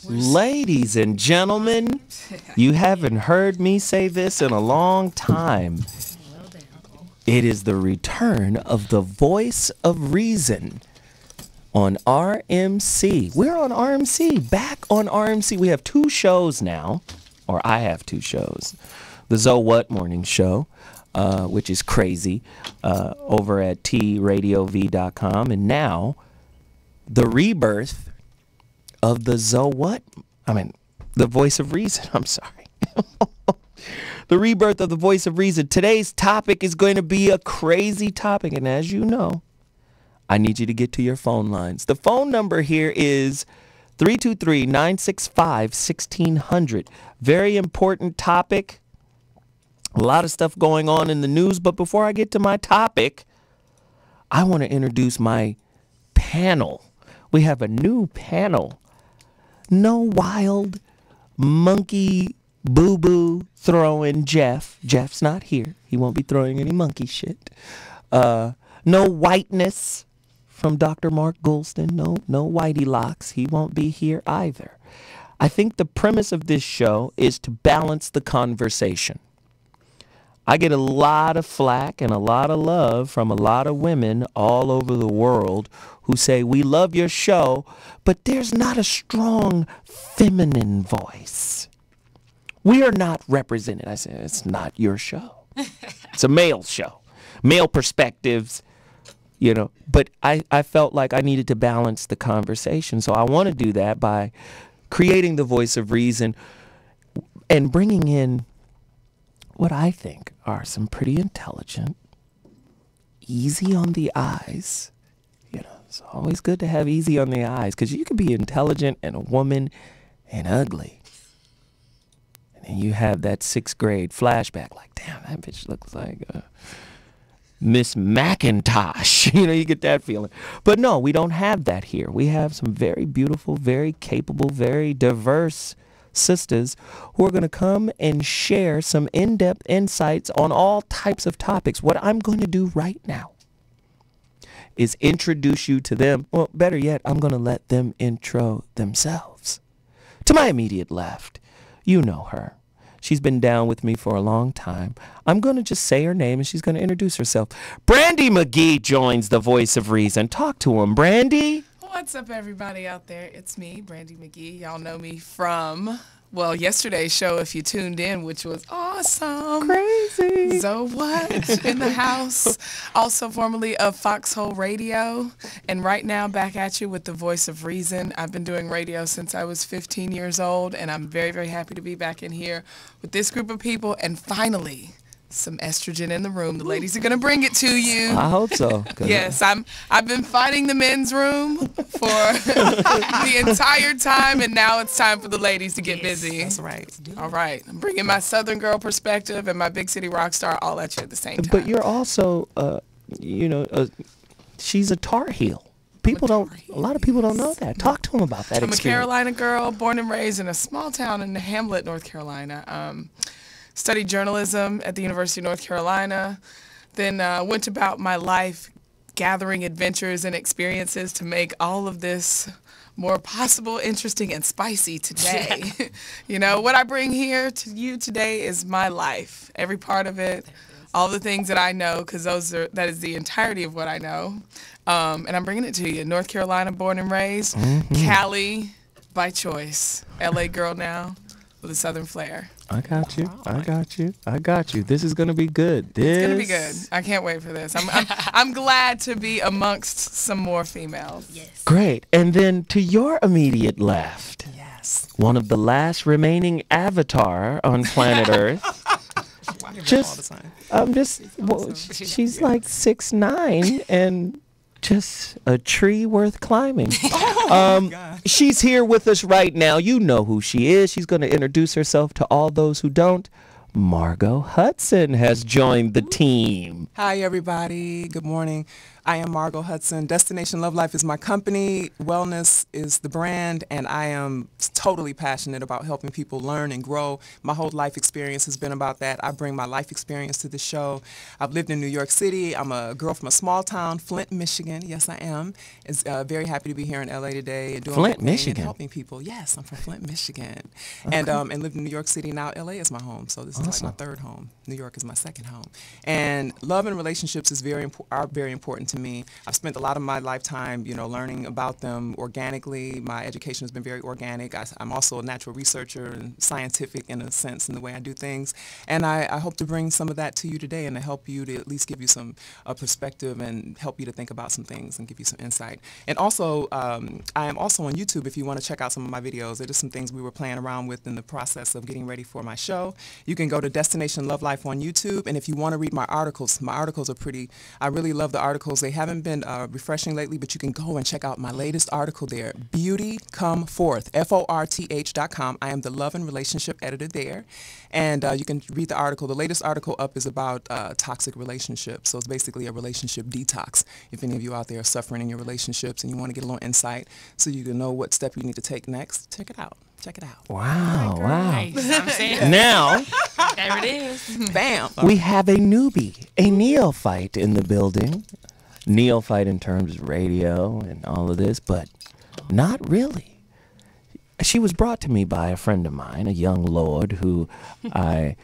Ladies and gentlemen, you haven't heard me say this in a long time. It is the return of the voice of reason on RMC. We're on RMC, back on RMC. We have two shows now, or I have two shows. The So What Morning Show, which is crazy, over at tradiov.com, and now the rebirth of the the voice of reason. I'm sorry. The rebirth of the voice of reason. Today's topic is going to be a crazy topic, and as you know, I need you to get to your phone lines. The phone number here is 323-965-1600. Very important topic. A lot of stuff going on in the news, but before I get to my topic, I want to introduce my panel. We have a new panel. No wild monkey boo-boo throwing Jeff. Jeff's not here. He won't be throwing any monkey shit. No whiteness from Dr. Mark Goulston. No whitey locks. He won't be here either. I think the premise of this show is to balance the conversation. I get a lot of flack and a lot of love from a lot of women all over the world who say, we love your show, but there's not a strong feminine voice. We are not represented. I said, it's not your show. It's a male show. Male perspectives, you know. But I felt like I needed to balance the conversation. So I want to do that by creating the voice of reason and bringing in what I think are some pretty intelligent, easy on the eyes. You know, it's always good to have easy on the eyes because you can be intelligent and a woman and ugly. And then you have that 6th grade flashback like, damn, that bitch looks like Miss McIntosh. You know, you get that feeling. But no, we don't have that here. We have some very beautiful, very capable, very diverse sisters who are going to come and share some in-depth insights on all types of topics. What I'm going to do right now is introduce you to them. Well, better yet, I'm going to let them intro themselves. To my immediate left, you know her. She's been down with me for a long time. I'm going to just say her name and she's going to introduce herself. Brandi Magee joins the voice of reason. Talk to him, Brandi. What's up, everybody out there? It's me, Brandi Magee. Y'all know me from, well, yesterday's show, if you tuned in, which was awesome. Crazy. So what? In the house. Also formerly of Foxhole Radio. And right now, back at you with the voice of reason. I've been doing radio since I was 15 years old, and I'm very, very happy to be back in here with this group of people. And finally, some estrogen in the room. The ladies are going to bring it to you. I hope so. Yes, I've been fighting the men's room for the entire time, and now it's time for the ladies to get busy. That's right. All right. I'm bringing my Southern girl perspective and my big city rock star all at you at the same time. But you're also, she's a Tar Heel. A lot of people don't know that. Talk to them about that experience. I'm a Carolina girl, born and raised in a small town in Hamlet, North Carolina. Studied journalism at the University of North Carolina, then went about my life gathering adventures and experiences to make all of this more possible, interesting, and spicy today. You know, what I bring here to you today is my life, every part of it, all the things that I know, because that is the entirety of what I know, and I'm bringing it to you. North Carolina, born and raised, Cali by choice, LA girl now with a Southern flair. I got you. I got you. I got you. This is gonna be good. It's gonna be good. I can't wait for this. I'm glad to be amongst some more females. Yes. Great. And then to your immediate left, Yes. one of the last remaining avatar on planet Earth. She's like 6'9" and just a tree worth climbing. She's here with us right now. You know who she is. She's going to introduce herself to all those who don't. Margo Hudson has joined the team. Hi, everybody. Good morning. I am Margo Hudson. Destination Love Life is my company. Wellness is the brand, and I am totally passionate about helping people learn and grow. My whole life experience has been about that. I bring my life experience to the show. I've lived in New York City. I'm a girl from a small town, Flint, Michigan. Yes, I am. It's very happy to be here in LA today and doing Flint, my thing Michigan. and helping people. Yes, I'm from Flint, Michigan, and lived in New York City. Now LA is my home, so this is like my third home. New York is my second home, and love and relationships is are very important to me. I've spent a lot of my lifetime, learning about them organically. My education has been very organic. I'm also a natural researcher and scientific in a sense in the way I do things. And I hope to bring some of that to you today and to help you to at least give you some perspective and help you to think about some things and give you some insight. And also, I am also on YouTube if you want to check out some of my videos. There are some things we were playing around with in the process of getting ready for my show. You can go to Destination Love Life on YouTube. And if you want to read my articles are pretty, I really love the articles. They haven't been refreshing lately, but you can go and check out my latest article there, Beauty Come Forth, FORTH.com. I am the love and relationship editor there, and you can read the article. The latest article up is about toxic relationships, so it's basically a relationship detox. If any of you out there are suffering in your relationships and you want to get a little insight so you can know what step you need to take next, check it out. Check it out. Wow, wow. I'm saying. Now, There it is. Bam! we have a newbie, a neophyte in the building. Neophyte in terms of radio and all of this, but not really. She was brought to me by a friend of mine, a young lord who I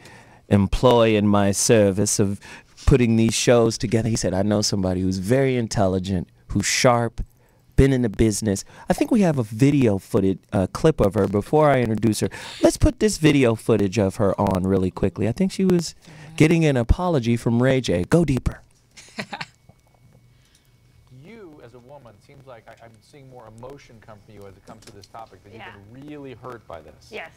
employ in my service of putting these shows together. He said, I know somebody who's very intelligent, who's sharp, been in the business. I think we have a video footage clip of her before I introduce her. Let's put this video footage of her on really quickly. I think she was getting an apology from Ray J. Go deeper. Seems like I'm seeing more emotion come from you as it comes to this topic, that you've been really hurt by this. Yes.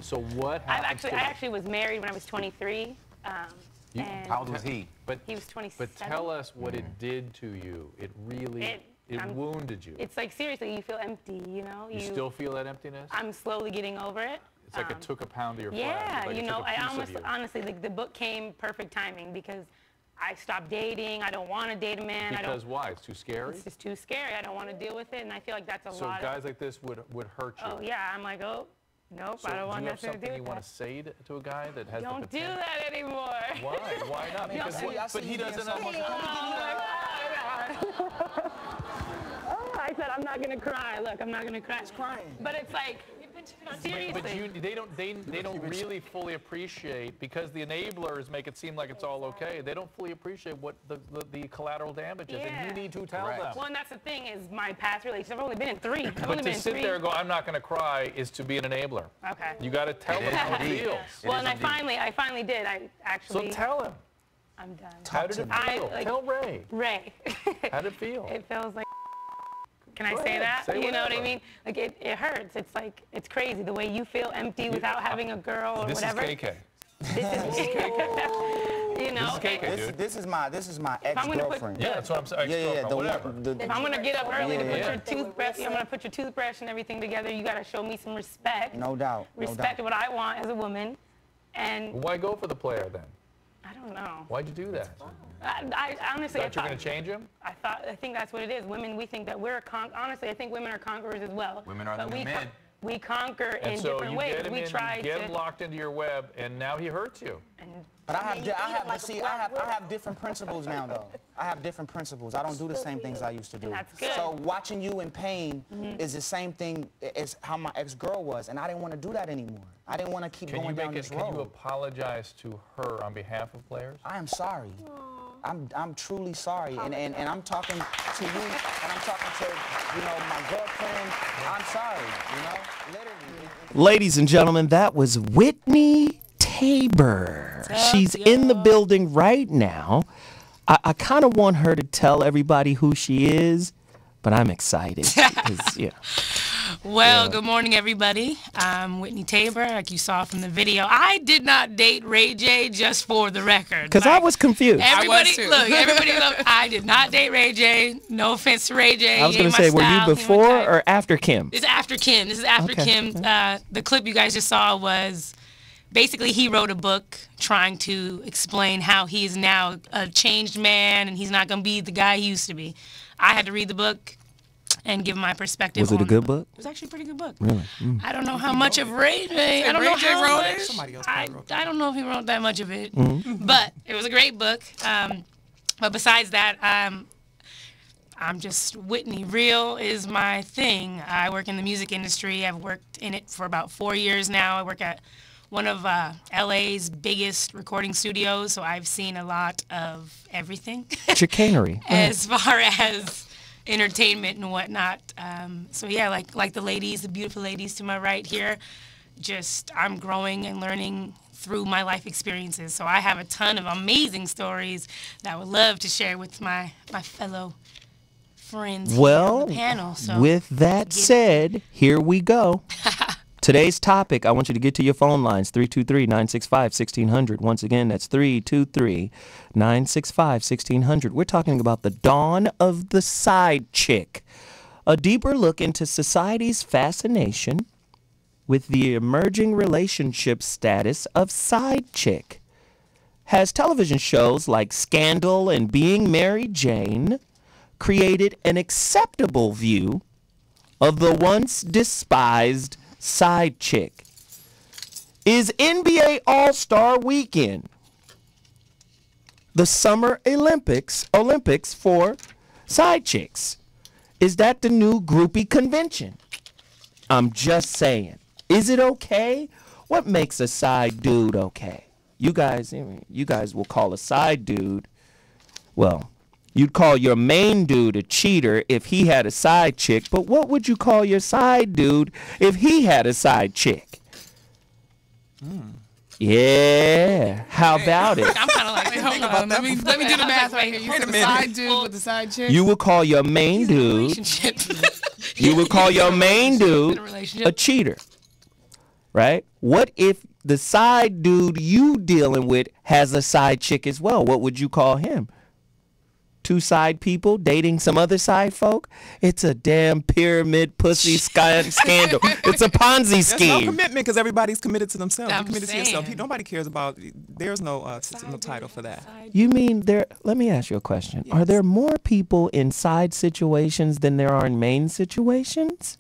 So what happened? I actually was married when I was 23. And how old was he? But he was 27. But tell us what it did to you. It really, it wounded you. It's like, seriously, you feel empty, you know? You still feel that emptiness? I'm slowly getting over it. It's like it took a pound of your flesh. Yeah, Like I honestly, like, the book came perfect timing because I stopped dating. I don't want to date a man. Because why? It's too scary? It's just too scary. I don't want to deal with it, and I feel like that's a lot. So guys like this would hurt you? Oh, yeah. I'm like, oh, nope, so I don't want nothing to do with that. do you have something you want to say to a guy that has don't the potential? do that anymore. Why? Why not? Because but he doesn't have much. Oh, I said I'm not going to cry. Look, I'm not going to cry. He's crying. But it's like, seriously. But they don't really fully appreciate, because the enablers make it seem like it's all okay. They don't fully appreciate what the collateral damage is, and you need to tell them. Well, and that's the thing is my past relationship. I've only been in 3. But to sit there and go, I'm not going to cry, is to be an enabler. Okay. You got to tell them how it feels. Well, and I finally did. I actually. So tell him. I'm done. How did it feel? Tell Ray. Ray. How did it feel? It feels like. Can I say that? Say you know what I whatever. mean? Like it hurts. It's like it's crazy the way you feel empty without having a girl or whatever. This is KK. This is KK. You know. This is KK, dude. This is my ex-girlfriend. Yeah, that's what I'm saying. Whatever. If I'm gonna get up early to put your toothbrush, I'm gonna put your toothbrush and everything together. You gotta show me some respect. No doubt. Respect what I want as a woman, and. Why go for the player then? I don't know. Why'd you do that? I honestly, Thought you were going to change him? I think that's what it is. Women, we think that we're honestly, I think women are conquerors as well. Women are the new men. We conquer And in so different you ways. get him We in, try you get to. him locked into your web, and now he hurts you. But I have different principles now, though. I have different principles. I don't do the same things I used to do. That's good. So watching you in pain is the same thing as how my ex-girl was, and I didn't want to do that anymore. I didn't want to keep going down this road. Can you apologize to her on behalf of players? I am sorry. I'm truly sorry, and I'm talking to you, and I'm talking to, my girlfriend. I'm sorry, literally. Ladies and gentlemen, that was Whitney Taber. She's in the building right now. I kind of want her to tell everybody who she is, but I'm excited. Well, good morning, everybody. I'm Whitney Taber, like you saw from the video. I did not date Ray J, just for the record. Because I was confused. Everybody, I did not date Ray J. No offense to Ray J. I was going to say, were you before or after Kim? This is after Kim. This is after Kim. The clip you guys just saw was basically he wrote a book trying to explain how he's now a changed man and he's not going to be the guy he used to be. I had to read the book and give my perspective. Was it a good book? It was actually a pretty good book. Really? I don't know how much of Ray J. I don't know how wrote much. it? Somebody else I probably wrote that. I don't know if he wrote that much of it, but it was a great book. But besides that, I'm just Whitney. Real is my thing. I work in the music industry. I've worked in it for about 4 years now. I work at one of LA's biggest recording studios, so I've seen a lot of everything. Chicanery. As far as entertainment and whatnot. So yeah, like the ladies, the beautiful ladies to my right here, just I'm growing and learning through my life experiences. So I have a ton of amazing stories that I would love to share with my fellow friends here on the panel. So with that said, here we go. Today's topic, I want you to get to your phone lines, 323-965-1600. Once again, that's 323-965-1600. We're talking about the dawn of the side chick, a deeper look into society's fascination with the emerging relationship status of side chick. Has television shows like Scandal and Being Mary Jane created an acceptable view of the once despised side chick? Is NBA All-Star Weekend the Summer Olympics for side chicks? Is that the new groupie convention? I'm just saying. Is it okay? What makes a side dude okay? You guys will call a side dude, well, you'd call your main dude a cheater if he had a side chick, but what would you call your side dude if he had a side chick? Yeah, how about it? I'm kind of like, Hold on, let me do the math right here. You said the side dude with the side chick? You would call your main dude, relationship. you would call your main dude In a relationship. a cheater, right? What if the side dude you dealing with has a side chick as well? What would you call him? Two side people dating some other side folk? It's a damn pyramid pussy scandal. It's a Ponzi There's no scheme. commitment because everybody's committed to themselves. I'm You're committed to yourself. saying. Nobody cares about. There's no title for that. You mean let me ask you a question. Are there more people in side situations than there are in main situations?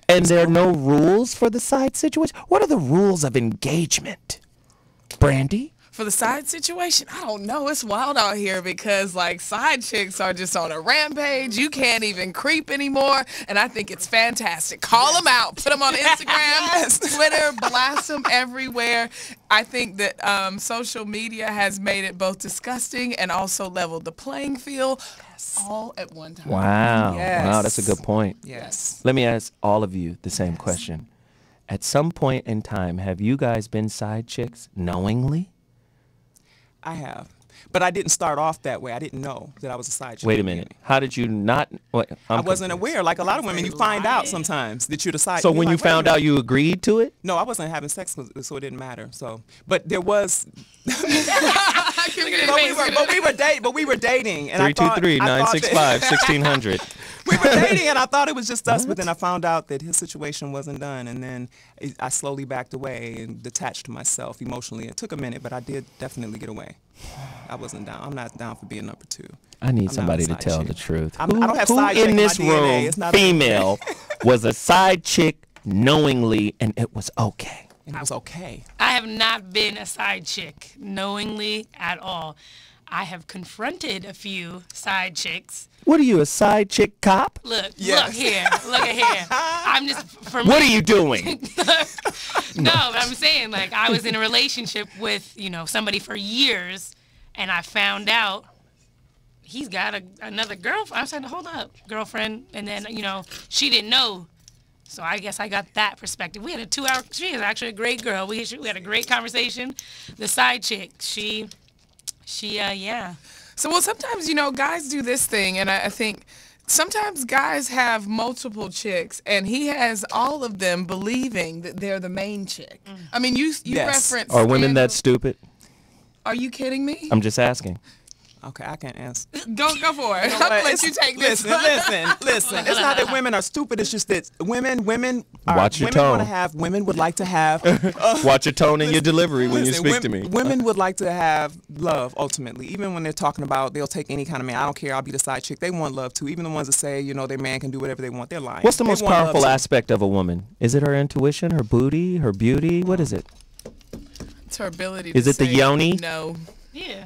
And there are no rules for the side situation? What are the rules of engagement? Brandi? For the side situation, I don't know. It's wild out here because like side chicks are just on a rampage. You can't even creep anymore, and I think it's fantastic. Call them out, put them on Instagram, Twitter, blast them everywhere. I think that social media has made it both disgusting and also leveled the playing field all at one time. Wow. Yes. Wow, that's a good point. Yes. Let me ask all of you the same question. At some point in time, have you guys been side chicks knowingly? I have. But I didn't start off that way. I didn't know that I was a side chick. Wait a in the minute. beginning. How did you not? What, I wasn't aware. Like a lot of women, you find out sometimes that you're the side. So you're when you like, wait a found minute. out, you agreed to it? No, I wasn't having sex, so it didn't matter. So, but there was. But we were dating, and I thought 323-965-1600. we were dating, and I thought it was just us. But then I found out that his situation wasn't done, and then I slowly backed away and detached myself emotionally. It took a minute, but I did definitely get away. I wasn't down. I'm not down for being number two. I need I'm somebody not a to side tell chick. the truth. I don't have who side chick in in my this DNA. room, It's not female, was a side chick knowingly, and it was okay? And it was okay. I have not been a side chick knowingly at all. I have confronted a few side chicks. What are you, a side chick cop? Look Yes. here, look at here. I'm just for What me. are you doing? No, but I'm saying like I was in a relationship with somebody for years, and I found out he's got another girlfriend. I said, hold up, girlfriend, and then she didn't know. So I guess I got that perspective. We had a 2-hour. She is actually a great girl. We had a great conversation. The side chick, she, yeah. So, well, sometimes, guys do this thing, and I think sometimes guys have multiple chicks, and he has all of them believing that they're the main chick. I mean, you Yes. reference. Are women that stupid? Are you kidding me? I'm just asking. Okay, I can't answer. Go for it. But I'll let you take this. Listen. It's not that women are stupid. It's just that women Watch your women tone. want to have. Women would like to have. Watch your tone and your delivery when you Listen, speak to me. Women would like to have love ultimately. Even when they're talking about they'll take any kind of man. I don't care. I'll be the side chick. They want love too. Even the ones that say their man can do whatever they want. They're lying. What's the They most want love, powerful too. aspect of a woman? Is it her intuition, her booty, her beauty? What is it? It's her ability Is to it the say yoni? No. Yeah.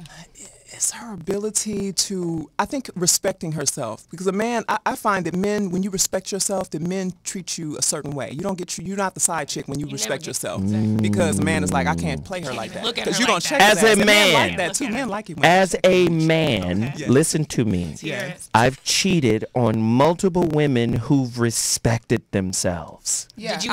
It's her ability to, I think, respecting herself. Because a man, I find that men, when you respect yourself, that men treat you a certain way. You're not the side chick when you respect get- yourself. Exactly. Because a man is like, I can't play her Can't like even that. look at Because her you're going like to that. check As his a ass. And men man. like that too. Look at Men her. like it when As a man, Okay. listen to me. Yes. I've cheated on multiple women who've respected themselves. Yeah. Did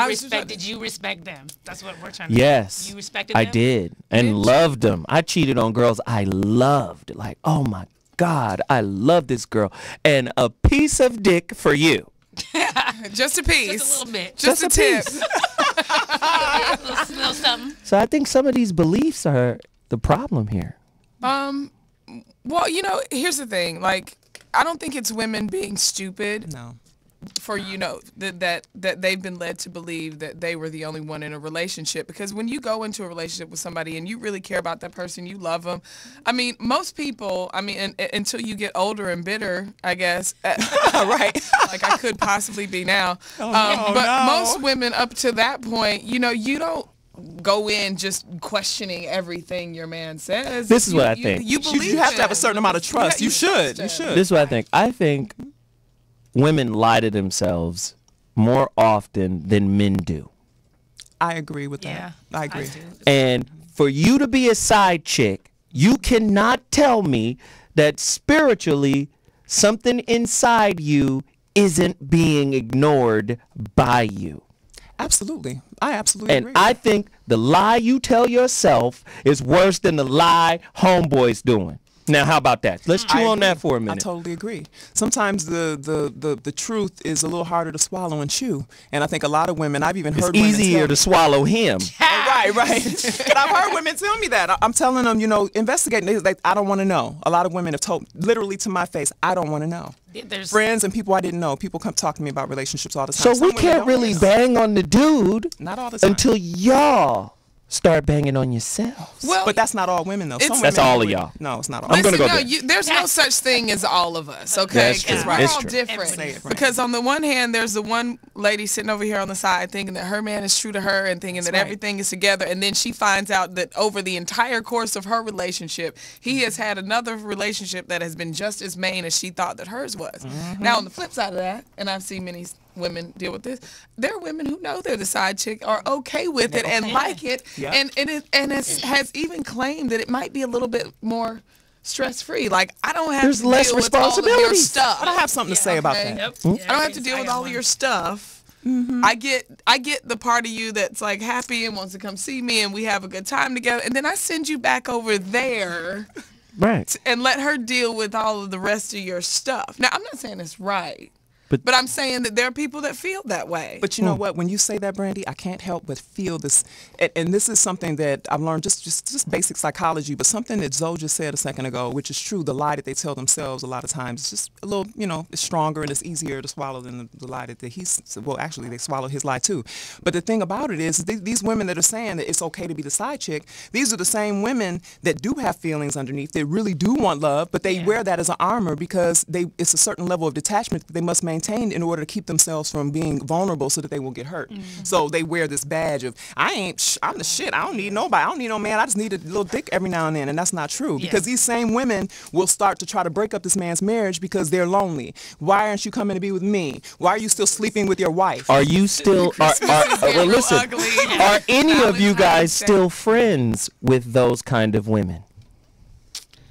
you respect them? That's what we're trying to Yes, You respected I them? did, and loved them. I cheated on girls I loved. Like, oh my God, I love this girl, and a piece of dick for you. Just a piece. Just a little bit. Just a tip. a little something. So I think some of these beliefs are the problem here. Well, here's the thing. Like, I don't think it's women being stupid No. for, that they've been led to believe that they were the only one in a relationship. Because when you go into a relationship with somebody and you really care about that person, you love them. I mean, most people, until you get older and bitter, I guess. Right. Like I could possibly be now. no, but no. most women up to that point, you don't go in just questioning everything your man says. This is what I think. You believe You have to have a him. certain amount of trust. Yeah, You should. trust You him. should. This is what I think. I think women lie to themselves more often than men do. I agree with that. Yeah. I agree. do. And for you to be a side chick, you cannot tell me that spiritually something inside you isn't being ignored by you. Absolutely. I absolutely And agree. I think the lie you tell yourself is worse than the lie homeboy's doing. Now, how about that? Let's chew I on agree. that for a I minute. totally agree. Sometimes the truth is a little harder to swallow and chew. And I think a lot of women, I've even It's heard women easier tell to swallow him. Right. And I've heard women tell me that. I'm telling them, investigate. I don't want to know. A lot of women have told literally to my face, I don't want to know. There's Friends and people I didn't know. People come talk to me about relationships all the time. So Some we women can't don't really know. bang on the dude Not all the time. until y'all start banging on yourselves. Well, But that's not all women, though. Some That's women all of agree. y'all. No, it's not all. I'm gonna listen, go no, there. there's no such thing as all of us, okay? That's true. Because we're It's all true. different. Say it right. Because on the one hand, there's the one lady sitting over here on the side thinking that her man is true to her and thinking that right. everything is together, and then she finds out that over the entire course of her relationship, he has had another relationship that has been just as main as she thought that hers was. Now, on the flip side of that, and I've seen many women deal with this, there are women who know they're the side chick, are okay with it and like it, Yeah. and has even claimed that it might be a little bit more stress-free. Like, I don't have There's to less deal with all of your responsibilities. stuff. I have something to say about Okay. that. Yep. I don't have to deal with all of your stuff. I get the part of you that's like happy and wants to come see me and we have a good time together, and then I send you back over there Right. and let her deal with all of the rest of your stuff. Now, I'm not saying it's right, But- but I'm saying that there are people that feel that way. But you know what? When you say that, Brandi, I can't help but feel this. And this is something that I've learned, just basic psychology, but something that Zoe just said a second ago, which is true. The lie that they tell themselves a lot of times is just a little, it's stronger and it's easier to swallow than the lie that actually, they swallow his lie too. But the thing about it is, these women that are saying that it's okay to be the side chick, these are the same women that do have feelings underneath. They really do want love, but they wear that as an armor because it's a certain level of detachment that they must maintain in order to keep themselves from being vulnerable so that they won't get hurt. So they wear this badge of, I'm the shit. I don't need nobody. I don't need no man. I just need a little dick every now and then. And that's not true because these same women will start to try to break up this man's marriage because they're lonely. Why aren't you coming to be with me? Why are you still sleeping with your wife? Are you still, well, listen, ugly. are any of you Valentine's guys Day. still friends with those kind of women?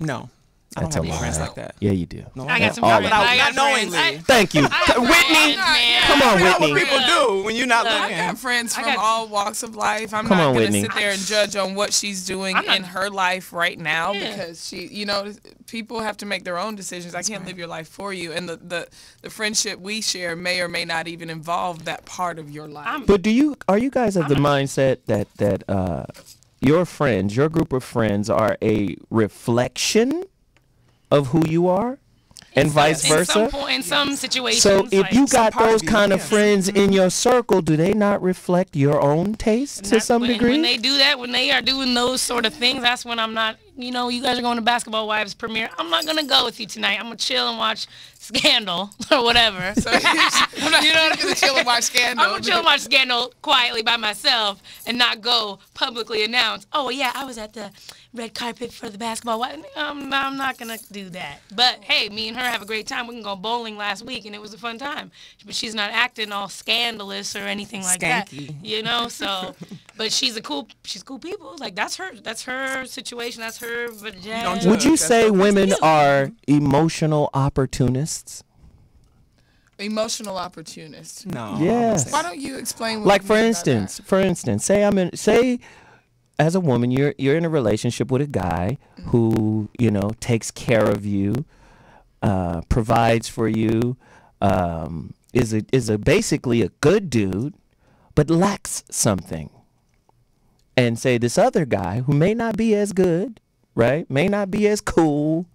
No. I don't That's have a any lie. friends like that. Yeah, you do. No, I got some all friends. of it. I got Not friends. knowingly. Thank you. I have Whitney, friends, man. come on, That's what Whitney. people do when you're not I looking. got friends I from got- all walks of life. I'm Come not on, going to Whitney. sit there and judge on what she's doing I'm not- in her life right now Yeah. because people have to make their own decisions. I can't live your life for you. And the friendship we share may or may not even involve that part of your life. But are you guys of the mindset that your friends, your group of friends, are a reflection of who you are, and vice versa. In some situations. So if like, you got those kind of yes. friends in your circle, do they not reflect your own taste to some degree? When they do that, when they are doing those sort of things, that's when I'm not, you know, you guys are going to Basketball Wives premiere. I'm not going to go with you tonight. I'm going to chill and watch Scandal or whatever. So you know what I'm chill and watch Scandal. I'm going to chill and watch Scandal quietly by myself and not go publicly announce, oh, yeah, I was at the red carpet for the Basketball Wives. I'm not going to do that. But, hey, me and her have a great time. We can go bowling last week, and it was a fun time. But she's not acting all scandalous or anything like Skanky. that. You know, so, but she's cool people. Like, that's her situation. That's her vagina. Would you say women are emotional opportunists? Emotional opportunists. No. Yes. Why don't you explain what Like you for mean by instance, that? say as a woman you're in a relationship with a guy who, you know, takes care of you, provides for you, is basically a good dude, but lacks something. And say this other guy who may not be as good, right? May not be as cool,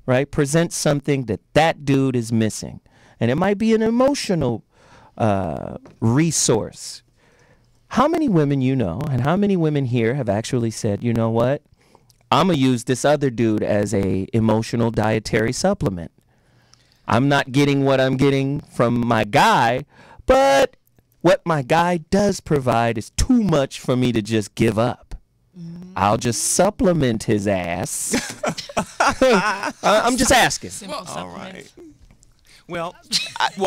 right? Presents something that dude is missing. And it might be an emotional resource. How many women you know and how many women here have actually said, you know what? I'm going to use this other dude as a emotional dietary supplement. I'm not getting what I'm getting from my guy, but what my guy does provide is too much for me to just give up. I'll just supplement his ass. I'm just asking. All right. Well,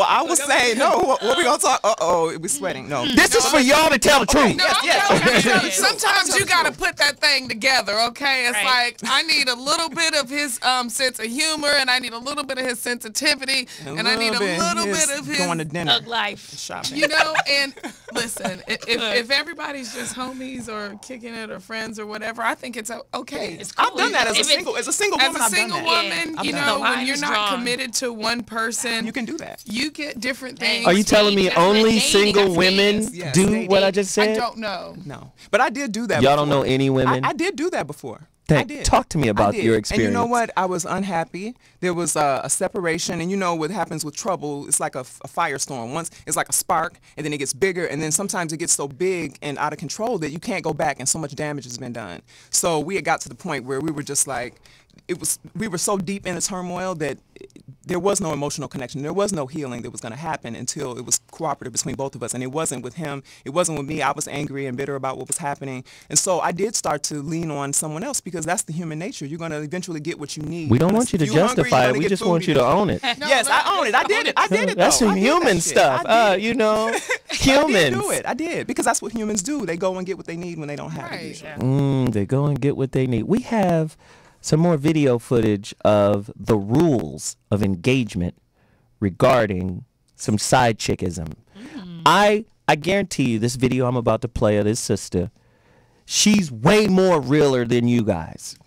I was saying, no, what we going to talk? Uh-oh, we're sweating. No. This is for y'all to tell the truth. No, okay. Sometimes you gotta put that thing together, okay? It's Right. like I need a little bit of his sense of humor, and I need a little bit of his sensitivity, and I need a little bit of his going to dinner, Thug life. shopping. you know. And listen, if everybody's just homies or kicking it or friends or whatever, I think it's okay. It's cool. I've done that as a single As woman. a single woman, Yeah. you I've done know, that. when you're The not line is drawn. committed to one person, You can do that. you get different things. Are you telling me That's what only dating single is. women Yes, do dating. what I just I said? don't know. No, but I did do that. Y'all before. don't know any women? I did do that before. I did. Talk to me about I did. your And experience. you know what? I was unhappy. There was a separation, and you know what happens with trouble? It's like a firestorm. Once it's like a spark, and then it gets bigger, and then sometimes it gets so big and out of control that you can't go back, and so much damage has been done. So we had got to the point where we were just like, we were so deep in the turmoil that there was no emotional connection. There was no healing that was going to happen until it was cooperative between both of us. And it wasn't with him. It wasn't with me. I was angry and bitter about what was happening. And so I did start to lean on someone else because that's the human nature. You're going to eventually get what you need. We don't want you to If you're hungry, justify you're it. gonna We get just food want you to own it. Yes, I own it. I did it. I did it. That's though. some I did human that shit. stuff. I did. You know, I humans. did do it. I did because that's what humans do. They go and get what they need when they don't have it. Right. Usually. They go and get what they need. We have some more video footage of the rules of engagement regarding some side chickism. I guarantee you this video I'm about to play of this sister, she's way more realer than you guys.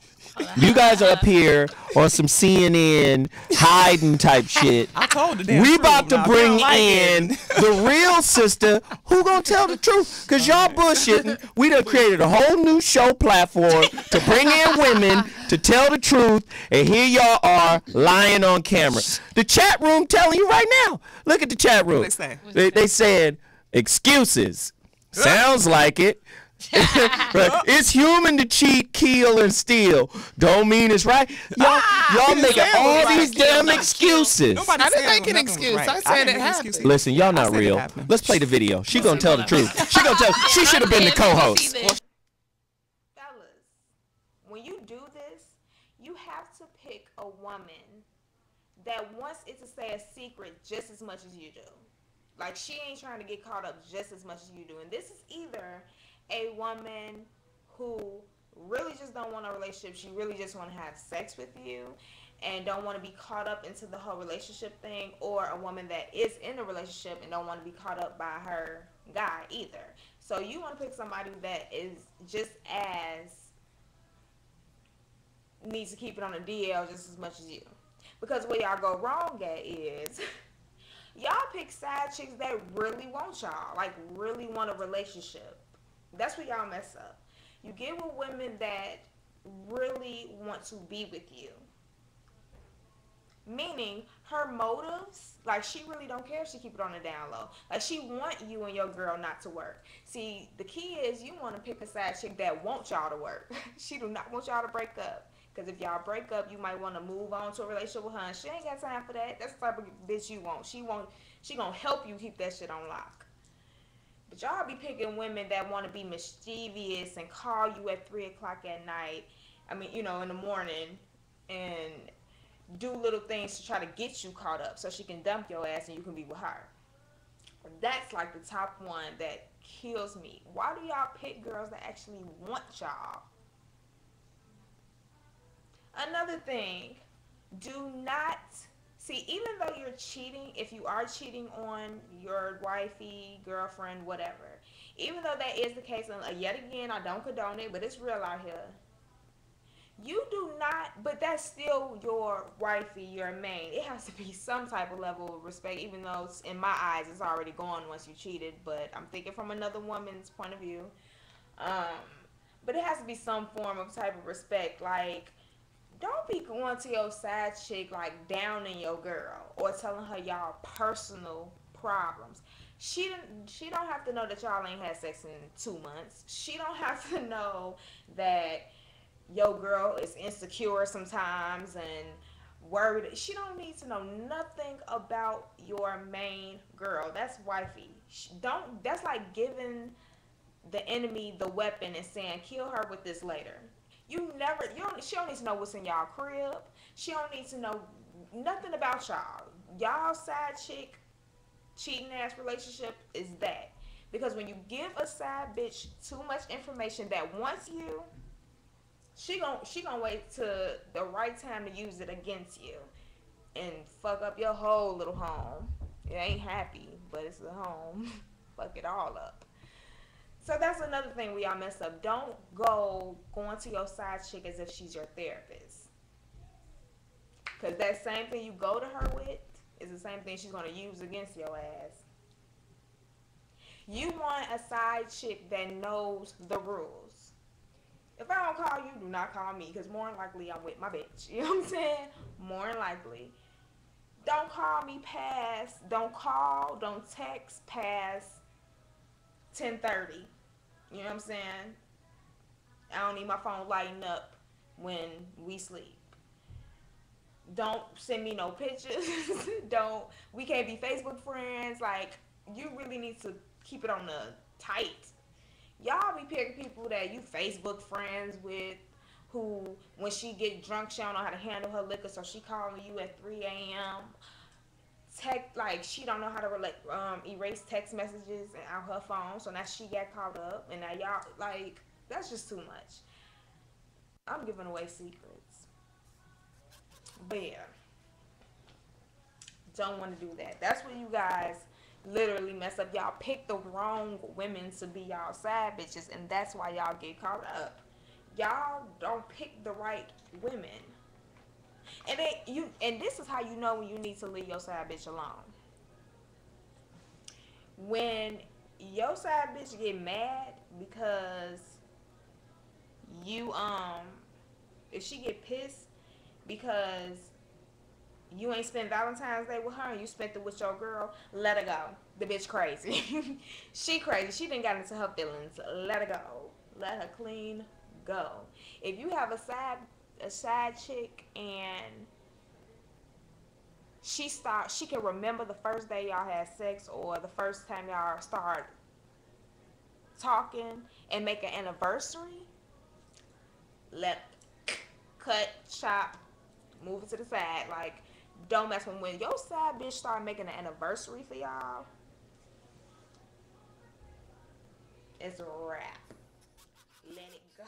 You guys are up here on some CNN hiding type shit. I told the damn We truth. about to Now, if you bring don't like in it- the real sister who gonna tell the truth. Cause y'all bullshitting. We done created a whole new show platform to bring in women to tell the truth. And here y'all are lying on camera. The chat room telling you right now. Look at the chat room. What they say? They said excuses. Sounds like it. Right. It's human to cheat, kill, and steal. Don't mean it's right. Y'all making all these damn excuses. Nobody I didn't said make an nothing excuse. right. I said didn't it make an happened. excuse. Listen, y'all not I said it real. happened. Let's play the video. She gonna tell the truth. She gonna tell. She should have been the co-host. Fellas, when you do this, you have to pick a woman that wants it to stay a secret just as much as you do. Like, she ain't trying to get caught up just as much as you do. And this is either a woman who really just don't want a relationship. She really just want to have sex with you and don't want to be caught up into the whole relationship thing, or a woman that is in a relationship and don't want to be caught up by her guy either. So you want to pick somebody that is just as needs to keep it on a DL just as much as you. Because where y'all go wrong at is y'all pick side chicks that really want y'all, like really want a relationship. That's where y'all mess up. You get with women that really want to be with you. Meaning her motives, like she really don't care if she keep it on the down low. Like she want you and your girl not to work. See, the key is you want to pick a side chick that wants y'all to work. She do not want y'all to break up. Because if y'all break up, you might want to move on to a relationship with her. And she ain't got time for that. That's the type of bitch you want. She gonna help you keep that shit on lock. But y'all be picking women that want to be mischievous and call you at 3 o'clock at night. I mean, you know, in the morning, and do little things to try to get you caught up so she can dump your ass and you can be with her. That's like the top one that kills me. Why do y'all pick girls that actually want y'all? Another thing, do not see, even though you're cheating, if you are cheating on your wifey, girlfriend, whatever, even though that is the case, and yet again, I don't condone it, but it's real out here. You do not, but that's still your wifey, your main. It has to be some type of level of respect, even though it's, in my eyes, it's already gone once you cheated, but I'm thinking from another woman's point of view. But it has to be some form of type of respect. Like, don't be going to your side chick, like, downing your girl or telling her y'all personal problems. She don't have to know that y'all ain't had sex in 2 months. She don't have to know that your girl is insecure sometimes and worried. She don't need to know nothing about your main girl. That's wifey. That's like giving the enemy the weapon and saying, kill her with this later. She don't need to know what's in y'all crib. She don't need to know nothing about y'all. Y'all side chick cheating ass relationship is that. Because when you give a side bitch too much information that wants you, she gonna wait to the right time to use it against you and fuck up your whole little home. It ain't happy, but it's a home. Fuck it all up. So that's another thing we all mess up. Don't go going to your side chick as if she's your therapist. Because that same thing you go to her with is the same thing she's going to use against your ass. You want a side chick that knows the rules. If I don't call you, do not call me, because more than likely I'm with my bitch. You know what I'm saying? More than likely. Don't call me past, don't text past 10:30. You know what I'm saying? I don't need my phone lighting up when we sleep. Don't send me no pictures. We can't be Facebook friends. Like, you really need to keep it on the tight. Y'all be picking people that you Facebook friends with, who, when she get drunk, she don't know how to handle her liquor, so she calling you at 3 a.m. Like, she don't know how to erase text messages out her phone, so now she got caught up, and now y'all, like, that's just too much. I'm giving away secrets. But yeah, don't want to do that. That's what you guys literally mess up. Y'all pick the wrong women to be y'all side bitches, and that's why y'all get caught up. Y'all don't pick the right women. And this is how you know when you need to leave your side bitch alone. When your side bitch get mad because you if she get pissed because you ain't spent Valentine's Day with her and you spent it with your girl, let her go. The bitch crazy. She crazy. She done got into her feelings. Let her go. Let her clean go. If you have a side chick and she can remember the first day y'all had sex or the first time y'all start talking and make an anniversary, cut, chop, move it to the side. Like, don't mess with when your side bitch start making an anniversary for y'all. It's a wrap. Let it go.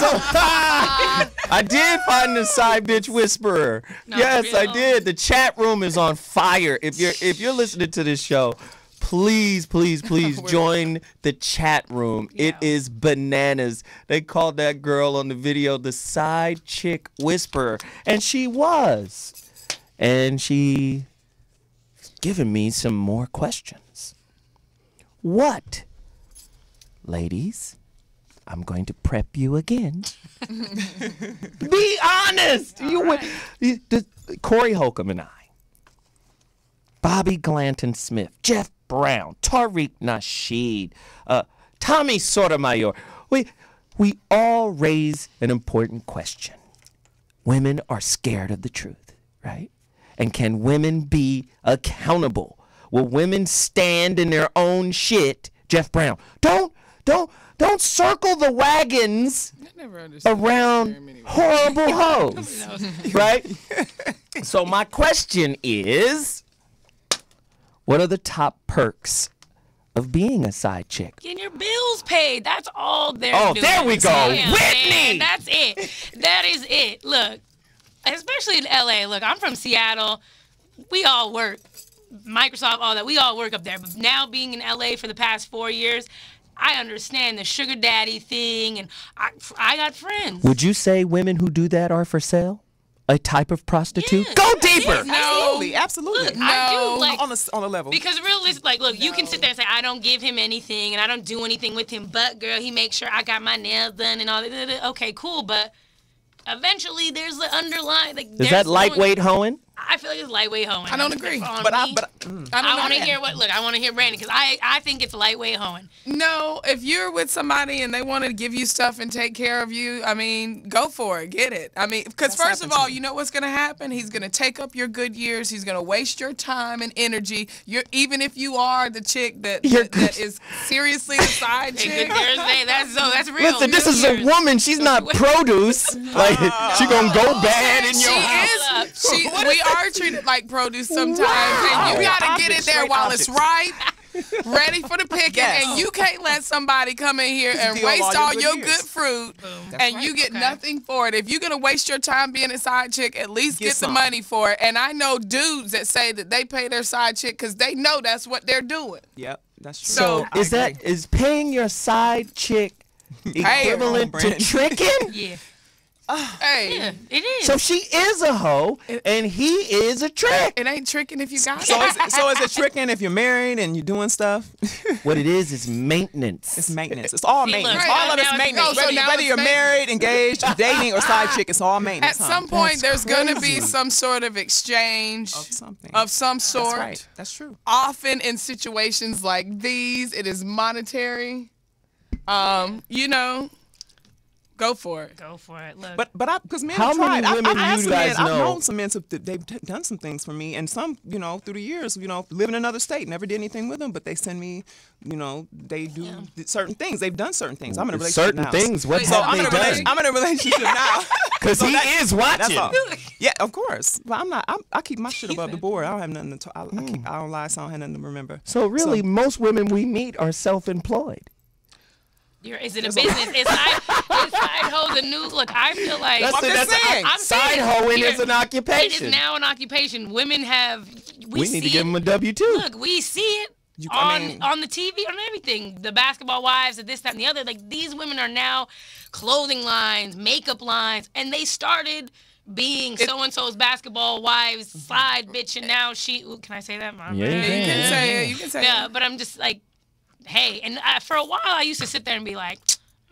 I did find the side bitch whisperer. Yes, I did. The chat room is on fire. If you're listening to this show, please join the chat room. It is bananas. They called that girl on the video the side chick whisperer, and she was. And she given me some more questions. What, ladies? I'm going to prep you again. Be honest. Corey Holcomb and I, Bobby Glanton Smith, Jeff Brown, Tariq Nasheed, Tommy Sotomayor. We all raise an important question. Women are scared of the truth, right? And can women be accountable? Will women stand in their own shit? Jeff Brown, don't circle the wagons around horrible hoes, right? So my question is, what are the top perks of being a side chick? Getting your bills paid. That's all they're doing. Oh, there we go. Damn, Whitney! man, that's it. That is it. Look, especially in LA. Look, I'm from Seattle. We all work. Microsoft, all that. We all work up there. But now being in LA for the past 4 years, I understand the sugar daddy thing, and I got friends. Would you say women who do that are for sale? A type of prostitute? Yes, Go deeper! Yes, Absolutely. Look, I do, like, on a level. Because realistic, like, look, you can sit there and say, I don't give him anything, and I don't do anything with him, but, girl, he makes sure I got my nails done and all that. Okay, cool, but eventually there's the underlying. Like, is that lightweight hoeing? I feel like it's lightweight hoeing. I don't agree. But I want to hear I want to hear Brandi, because I think it's lightweight hoeing. No, if you're with somebody and they want to give you stuff and take care of you, I mean, go for it. Get it. I mean, because first of all, you know what's going to happen? He's going to take up your good years. He's going to waste your time and energy. Even if you are the chick that is seriously a side chick. That's real. Listen, this is a woman. She's not produce. Like, she going to go bad in your house. We are treated like produce sometimes, and you gotta get it there while it's ripe, ready for the picking, and you can't let somebody come in here and waste all your good fruit, and you get nothing for it. If you're gonna waste your time being a side chick, at least get the money for it. And I know dudes that say that they pay their side chick because they know that's what they're doing. Yep, that's true. So is paying your side chick equivalent to tricking? Yeah. Hey, Yeah, it is. So she is a hoe, and he is a trick. it ain't tricking if you got So it. so is it tricking if you're married and you're doing stuff? What it is maintenance. It's maintenance. It's all See, maintenance. look, All of now it's it's maintenance. maintenance. Whether you're married, engaged, dating, or side chick, it's all maintenance. At some point, there's going to be crazy. some sort of exchange Of something. of some sort. That's right. That's true. Often in situations like these, it is monetary. You know, go for it. Go for it. Look. But because men How have tried. many women do I've you some guys men, know? I've known some men they've done some things for me, and some, through the years, live in another state, never did anything with them, but they send me, they do certain things. They've done certain things. I'm in a relationship Certain now. things. What So have they done? I'm in a relationship now. Because he is That's watching. all. Yeah, of course. But I'm not. I keep my shit above the board. I don't have nothing to talk. I don't lie, so I don't have nothing to remember. So really, most women we meet are self-employed. Is it a business? Is side hoe the new? Look, I feel like That's I'm side saying, hoeing here, is an occupation. It is now an occupation. Women have. We need to see give them it. a W-2. Look, we see it on the TV, on everything. The basketball wives, and this, that, and the other. Like, these women are now clothing lines, makeup lines, and they started being so-and-so's basketball wives side bitch, and now she. Ooh, can I say that? Yeah, you You can say it. You can say Yeah, it. but I'm just like, hey, and for a while I used to sit there and be like,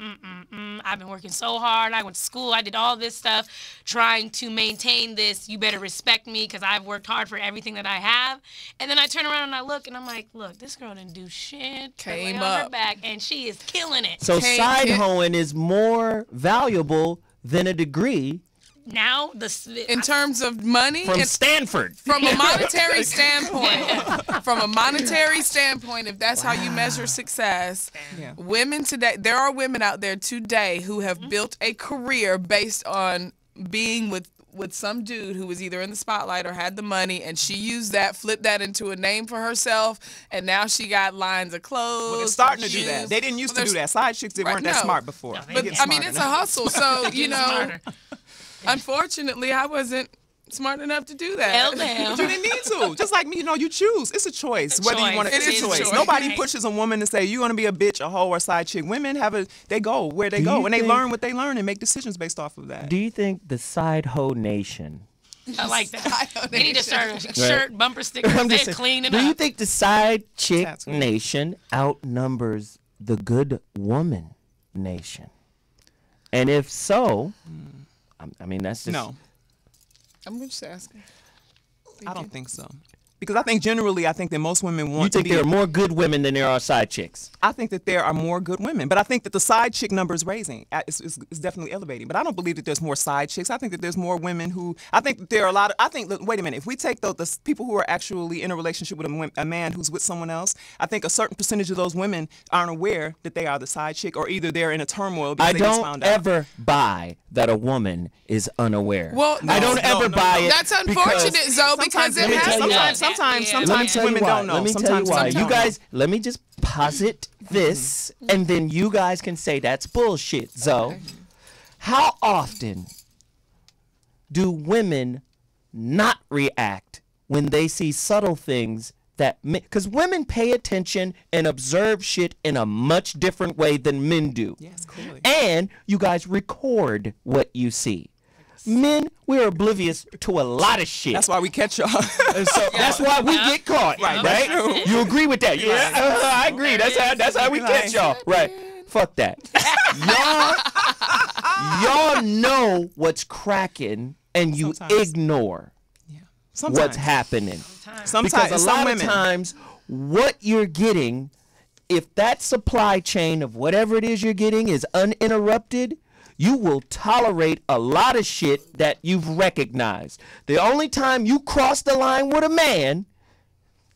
I've been working so hard. I went to school. I did all this stuff trying to maintain this. You better respect me because I've worked hard for everything that I have. And then I turn around and I look and I'm like, look, this girl didn't do shit. Came on her up. back, and she is killing it. So Can't side get- hoeing is more valuable than a degree Now In terms of money, from it's Stanford. from a monetary standpoint, if that's how you measure success, women today, there are women out there today who have built a career based on being with with some dude who was either in the spotlight or had the money, and she used that, flipped that into a name for herself, and now she got lines of clothes. Well, they're starting to do that. They didn't used to do that. Side chicks, they weren't that smart before. No, But I mean, it's a hustle. So you know, smarter. unfortunately, I wasn't smart enough to do that. Hell damn. But you didn't need to. Just like me, you know, you choose. It's a choice. Whether you want to, It it's is a a choice. choice. Nobody Right. pushes a woman to say you're gonna be a bitch, a hoe, or a side chick. Women they go where they Do go, you and they think- learn what they learn and make decisions based off of that. Do you think the side hoe nation? I like that. They need to start a Right. shirt, bumper sticker. I'm They're just saying, cleaning do you up. think the side chick That's right. nation outnumbers the good woman nation? And if so, I mean that's just No, I'm just asking. I don't think so. Because I think generally, I think that most women want You think to be. there are more good women than there are side chicks? I think that there are more good women, but I think that the side chick number is raising. It's definitely elevating. But I don't believe that there's more side chicks. I think that there's more women who. I think that there are a lot of. I think. Wait a minute. If we take the people who are actually in a relationship with a man who's with someone else, I think a certain percentage of those women aren't aware that they are the side chick, or either they're in a turmoil because I they just don't found out. ever buy that a woman is unaware. Well, I don't no, ever no, buy no. it. That's unfortunate, Zoe, because it Let me has tell to you why. happen. Sometimes Yeah. Let me tell you women why. don't know. Let me tell you Sometimes why. women You don't guys, let me just posit this, and then you guys can say that's bullshit. Zoe, how often do women not react when they see subtle things that because women pay attention and observe shit in a much different way than men do. Yes, clearly. And you guys record what you see. Men, we're oblivious to a lot of shit. That's why we catch y'all. And so that's why we get caught, Right, right? that's true. You agree with that? Yeah, I agree. That's how we catch y'all, right? Fuck that. y'all know what's cracking, and you Sometimes. ignore Sometimes. what's happening. Sometimes. Because a some lot women. of times, what you're getting, if that supply chain of whatever it is you're getting is uninterrupted, you will tolerate a lot of shit that you've recognized. The only time you cross the line with a man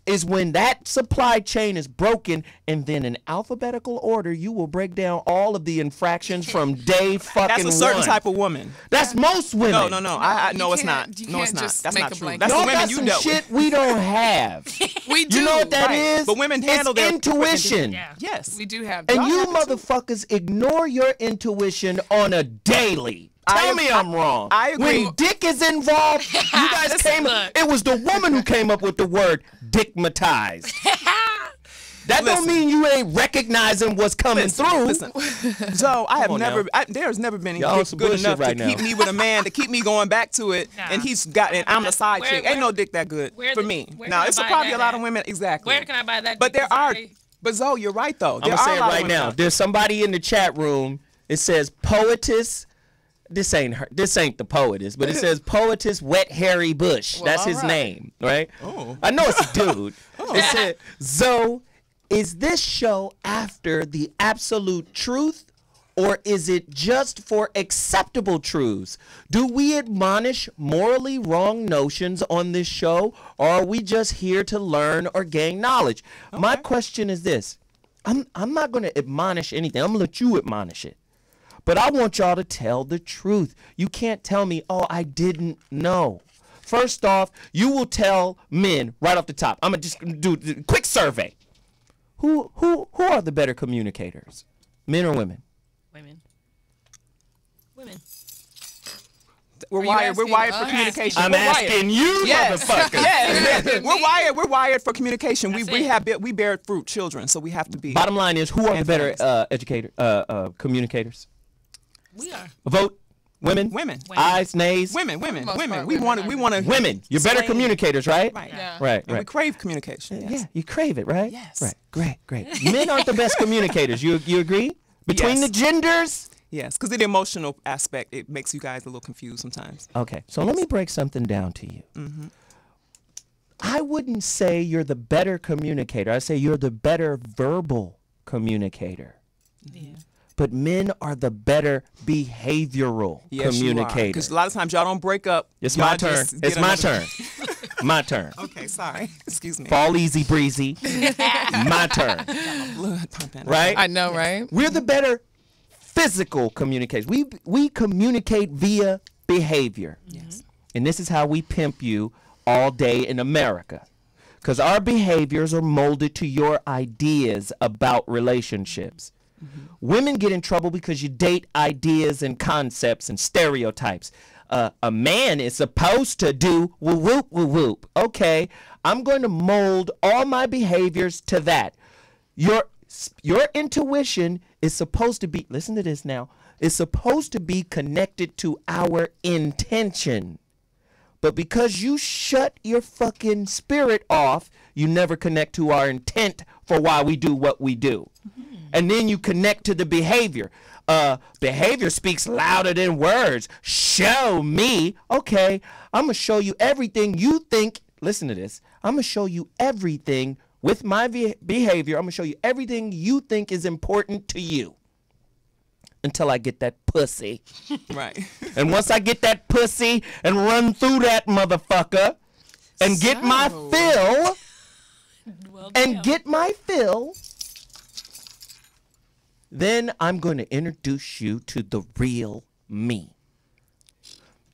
is when that supply chain is broken, and then in alphabetical order, you will break down all of the infractions from day fucking That's a certain one. type of woman. That's most women. No, no, no. I no, You it's can't- not. you No, it's can't not. just That's make not a true. blanket. That's the Y'all women got you some dealt shit with. we don't have. We do. You know what that Right. is? But women handle it's their intuition. Yeah. Yes. We do have. And y'all you have it too. motherfuckers ignore your intuition on a daily. Tell me I'm wrong. I agree. When dick is involved, you guys came. look. It was the woman who came up with the word dickmatized. That don't mean you ain't recognizing what's coming through. Listen, Joe, I have on never. now. There's never been Y'all dick some good bullshit enough right to now. keep me with a man, to keep me going back to it, Nah. and he's got. And I'm the side Where- chick. where- Ain't no dick that good where for the- me. where Now, can I it's buy probably that a lot at? of women. Exactly. Where can I buy that? But there are. Sorry. But Zoe, you're right though. I'm There gonna are say a it lot of right women now. out There's somebody in the chat room. It says poetess. This ain't her. This ain't the poetess, but it says poetess Wet Harry Bush. Well, That's all his right. name, right? Oh. I know it's a dude. It said, Zoe, is this show after the absolute truth, or is it just for acceptable truths? Do we admonish morally wrong notions on this show, or are we just here to learn or gain knowledge? My question is this. I'm not going to admonish anything. I'm going to let you admonish it. But I want y'all to tell the truth. You can't tell me, oh, I didn't know. First off, you will tell men right off the top. I'm going to just do a quick survey. Who are the better communicators? Men or women? Women. Women. We're you wired. We're asking wired for us? communication. I'm We're wired. asking you, Yes. motherfucker. Yes. We're wired. We're wired for communication. That's We bear fruit, children, so we have to be. Bottom line is, who are the And better families. communicators? We are. Vote. Women. Women. Ayes, nays. Women. Most Women. part, We women want. are. We want to. Women. You're better Explain. communicators, right? Right. Yeah. Right. And we Right. crave communication. Yes. Yeah, you crave it, right? Yes. Right. Great. Men aren't the best communicators. You agree? Between Yes. the genders? Yes, because of the emotional aspect, it makes you guys a little confused sometimes. Okay, so let me break something down to you. I wouldn't say you're the better communicator. I say you're the better verbal communicator. Yeah. But men are the better behavioral Yes, communicator. Because a lot of times y'all don't break up. It's y'all my turn. just get It's my another- turn. My turn. Okay, sorry. Excuse me. Fall easy breezy. My turn. Blood pumping. Right? I know, right? We're the better physical communication. We communicate via behavior. Yes. And this is how we pimp you all day in America. Because our behaviors are molded to your ideas about relationships. Women get in trouble because you date ideas and concepts and stereotypes. A man is supposed to do whoop, whoop, whoop, whoop. Okay, I'm going to mold all my behaviors to that. Your intuition is supposed to be, listen to this now, is supposed to be connected to our intention. But because you shut your fucking spirit off, you never connect to our intent for why we do what we do. And then you connect to the behavior. Behavior speaks louder than words. Show me. Okay, I'm going to show you everything you think. Listen to this. I'm going to show you everything with my behavior. I'm going to show you everything you think is important to you. Until I get that pussy. Right. And once I get that pussy and run through that motherfucker and get my fill, then I'm going to introduce you to the real me.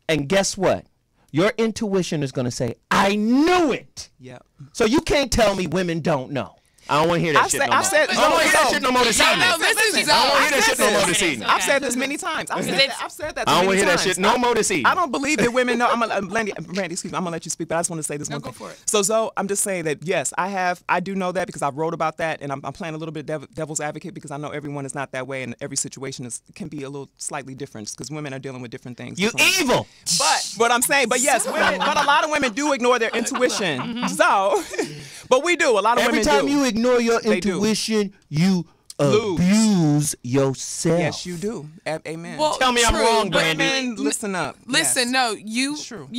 And guess what? Your intuition is going to say, I knew it. Yep. So you can't tell me women don't know. I don't want to hear that shit no more. I don't want to hear that shit no more this evening. I don't want to hear that shit no more this evening. I've said this many times. I've said that I don't want to hear that shit no more this evening. I don't believe that women know. Brandi, excuse me. I'm gonna let you speak, but I just want to say this one thing. Go for it. So Zoe, I'm just saying that yes, I do know that because I wrote about that, and I'm playing a little bit devil's advocate because I know everyone is not that way, and every situation can be a little slightly different because women are dealing with different things. You evil. But what I'm saying, but yes, women, but a lot of women do ignore their intuition. So, but we do. A lot of women do. Every time you ignore your intuition, you abuse yourself. Yes, you do. Amen. Well, tell me I'm wrong, Brandi. Women, listen up. Listen, no, you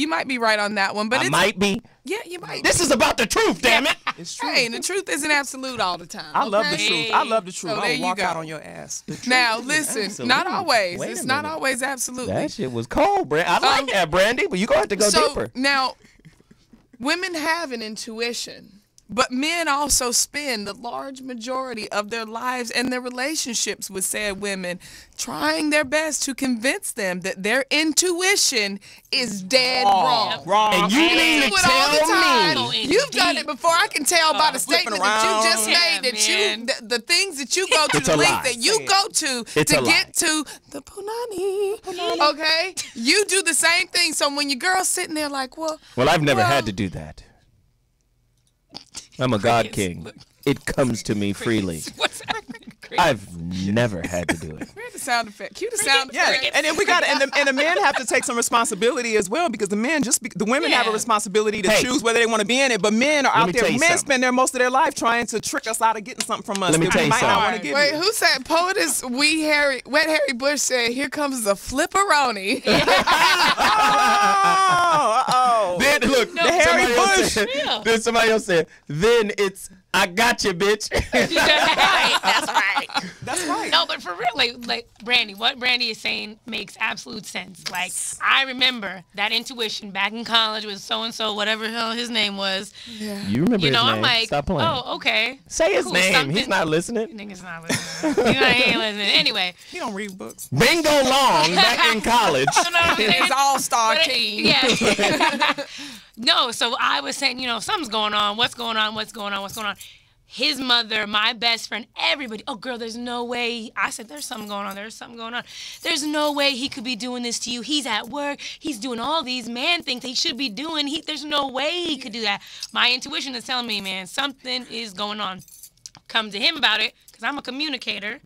might be right on that one, but I might be. Yeah, you might. This is about the truth, damn it. It's true. Hey, the truth isn't absolute all the time. I love the truth. I love the truth. So I'll walk out on your ass. Now, listen, absolute. not always. Wait a It's not minute. always absolutely. That shit was cold, Brandi. I like that, Brandi, but you're going to have to go deeper. Now, women have an intuition. But men also spend the large majority of their lives and their relationships with said women trying their best to convince them that their intuition is dead wrong. And you mean to tell me You've done it before. I can tell by the statement that you just made that the things that you go to, the length that you go to get to the punani. Okay? You do the same thing. So when your girl's sitting there like, well, I've never had to do that. I'm a God king. It comes to me freely. What's happening? I've never had to do it. Where's the sound effect? Cue the sound effect. Yeah, and then we got and the men have to take some responsibility as well because the women have a responsibility to choose whether they want to be in it, but men are out there. Men spend most of their life trying to trick us out of getting something from us. Let me tell you something. Wait, who said? Poetess Wet Harry Bush said, "Here comes the flipperoni." Then look, No, the Harry Bush. Bush. Then somebody else said, then it's I got you, bitch. That's right. That's right. No, but for real, like Brandi, what Brandi is saying makes absolute sense. Like, I remember that intuition back in college with so-and-so, whatever the hell his name was. Yeah. You remember his name. I'm like, Stop playing. oh, okay. Say his cool, name. something. He's not listening. Nigga's not listening. He ain't listening. Anyway. He don't read books. Bingo Long back in college. It's all-star team. Yeah. No, so I was saying, something's going on. What's going on? His mother, my best friend, everybody. Oh, girl, there's no way. I said, there's something going on. There's no way he could be doing this to you. He's at work. He's doing all these man things he should be doing. There's no way he could do that. My intuition is telling me, man, something is going on. Come to him about it, because I'm a communicator.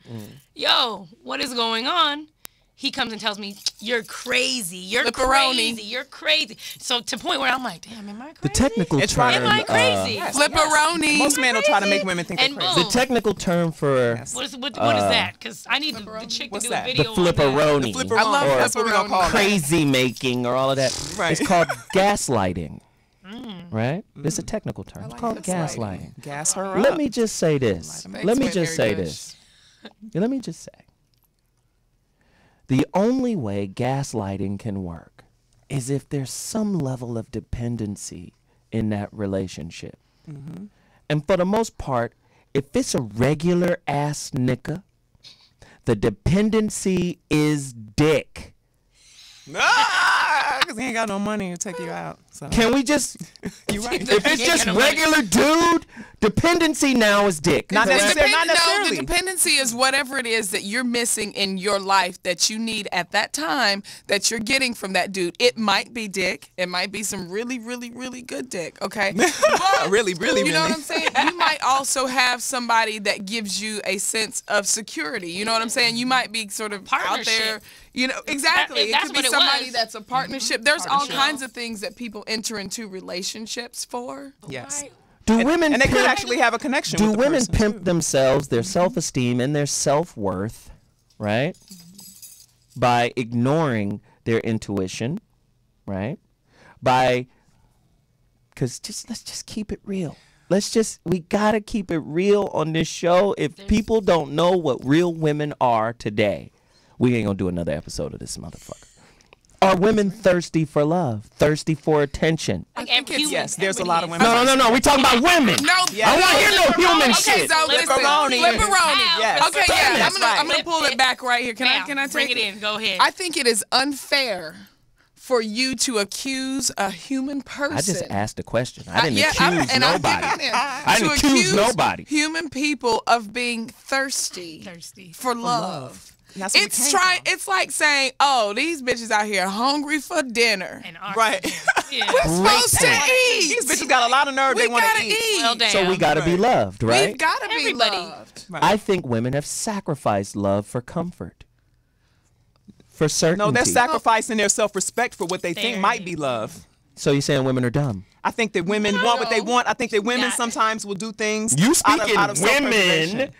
Yo, what is going on? He comes and tells me, you're crazy. You're crazy. So to the point where I'm like, damn, am I crazy? The technical term. Am I crazy? Flipperoni. Most men will try to make women think they're And crazy. boom. The technical term for What is that? Because I need the chick to do that? a the video on that. flipperoni, The flipperoni. I love That's what we're gonna call that. crazy making, or all of that. Right. It's called gaslighting. Right? It's a technical term. It's called gaslighting. Gas her up. Let me just say this. Thanks, Let me Whit just Harry say Bush. this. Let me just say. The only way gaslighting can work is if there's some level of dependency in that relationship. And for the most part, if it's a regular ass nigga, the dependency is dick. because he ain't got no money to take you out. So. Can we just? You right. If it's just regular dude, dependency now is dick. Not The necessarily. Not no, necessarily. the dependency is whatever it is that you're missing in your life that you need at that time that you're getting from that dude. It might be dick. It might be some really, really, really good dick. Okay. But, Really, really, you know really. what I'm saying? You might also have somebody that gives you a sense of security. You know what I'm saying? You might be sort of out Partnership. there. You know, exactly. That's It could what be it somebody was. that's a partnership. There's all Partnership. kinds of things that people enter into relationships for. Yes. Right. Do women And they could pimp- actually have a connection Do with the women person, pimp too. themselves, their self-esteem, and their self-worth, right? By ignoring their intuition, right? Because let's just keep it real. We gotta keep it real on this show. If people don't know what real women are today, we ain't gonna do another episode of this motherfucker. Are women thirsty for love? Thirsty for attention? Yes, there's a lot of women. No. We talking about women. No, I want to hear no human okay, shit. so listen, Flipperoni. flipperoni. Yes. Okay, yeah, That's I'm gonna right. pull it back right here. Can I Bring take it in. Go ahead. I think it is unfair for you to accuse a human person. I just asked a question. I didn't accuse and nobody. I didn't accuse nobody. Human people of being thirsty for love. That's what we It's came trying. from. It's like saying, "Oh, these bitches out here hungry for dinner. And Right. Yeah. We're supposed to eat. These bitches got a lot of nerve. We They want gotta to eat. eat. Well, damn. So we got to be loved, right? We've got to be Everybody. loved. Right. I think women have sacrificed love for comfort, for certainty. No, they're sacrificing their self-respect for what they think There might it be is. love. So you're saying women are dumb? I think that women want what they No. want. I think that women Not- sometimes will do things You out speaking of self-preservation. women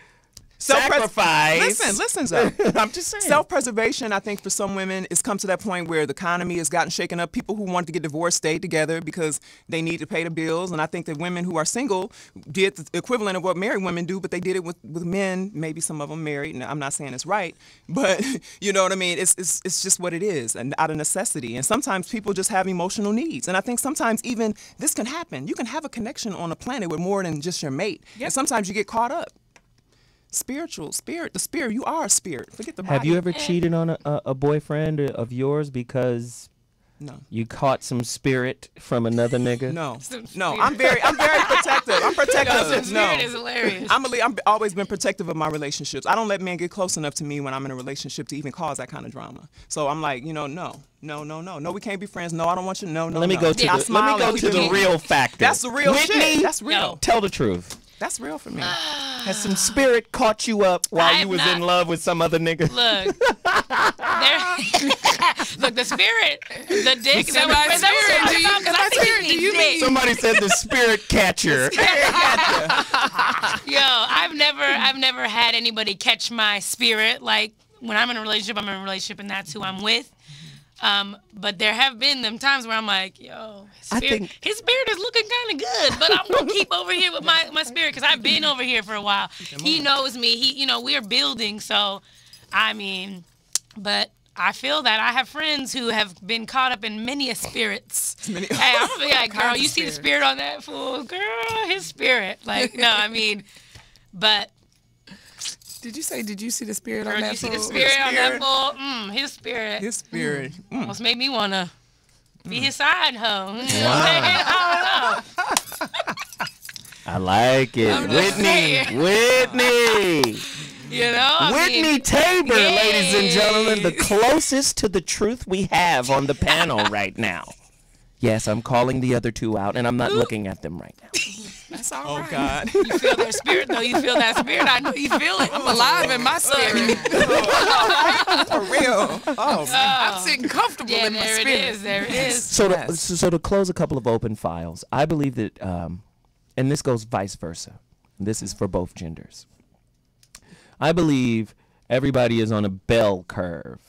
sacrifice. Listen, sir. I'm just saying. Self-preservation, I think, for some women, has come to that point where the economy has gotten shaken up. People who wanted to get divorced stayed together because they need to pay the bills. And I think that women who are single did the equivalent of what married women do, but they did it with men. Maybe some of them married. And I'm not saying it's right, but you know what I mean? It's just what it is, and out of necessity. And sometimes people just have emotional needs. And I think sometimes even this can happen. You can have a connection on a planet with more than just your mate. And sometimes you get caught up. The spirit, you are a spirit. Forget the body. Have you ever cheated on a boyfriend of yours because No. you caught some spirit from another nigga? No. Some No, spirit. I'm very protective. I'm protective. Some No. spirit is hilarious. I'm always been protective of my relationships. I don't let men get close enough to me when I'm in a relationship to even cause that kind of drama. So I'm like, no, we can't be friends. No, I don't want you. No. Let me go to I the, smile let me go and to keep the it real factor. That's the real Whitney, shit. That's real. No. Tell the truth. That's real for me. Has some spirit caught you up while I you have was not. in love with some other nigga? Look, look, the spirit, the dick. So by spirit, do you mean? Somebody said the spirit catcher. Yo, I've never had anybody catch my spirit. Like when I'm in a relationship, I'm in a relationship, and that's who I'm with. But there have been them times where I'm like, yo, his spirit is looking kind of good, but I'm gonna keep over here with my spirit because I've been over here for a while. He knows me. We're building. So, I mean, but I feel that I have friends who have been caught up in many a spirits. Hey, I'm gonna be like, girl, you see the spirit on that fool? Girl, his spirit. Like, no, I mean, but. Did you see the spirit on Girl, that you see the fool? spirit on that fool? His spirit. His spirit. Almost made me want to be his side hoe. I don't know. I like it. I'm just saying. Whitney. I mean, Whitney Taber, yeah. ladies and gentlemen, the closest to the truth we have on the panel right now. Yes, I'm calling the other two out, and I'm not looking at them right now. That's all right. Oh God. You feel their spirit, though. You feel that spirit. I know you feel it. I'm alive in my spirit. For real. Oh. I'm sitting comfortable Yeah, in my there it spirit. is. There it is. So to close a couple of open files, I believe that, and this goes vice versa. This is for both genders. I believe everybody is on a bell curve.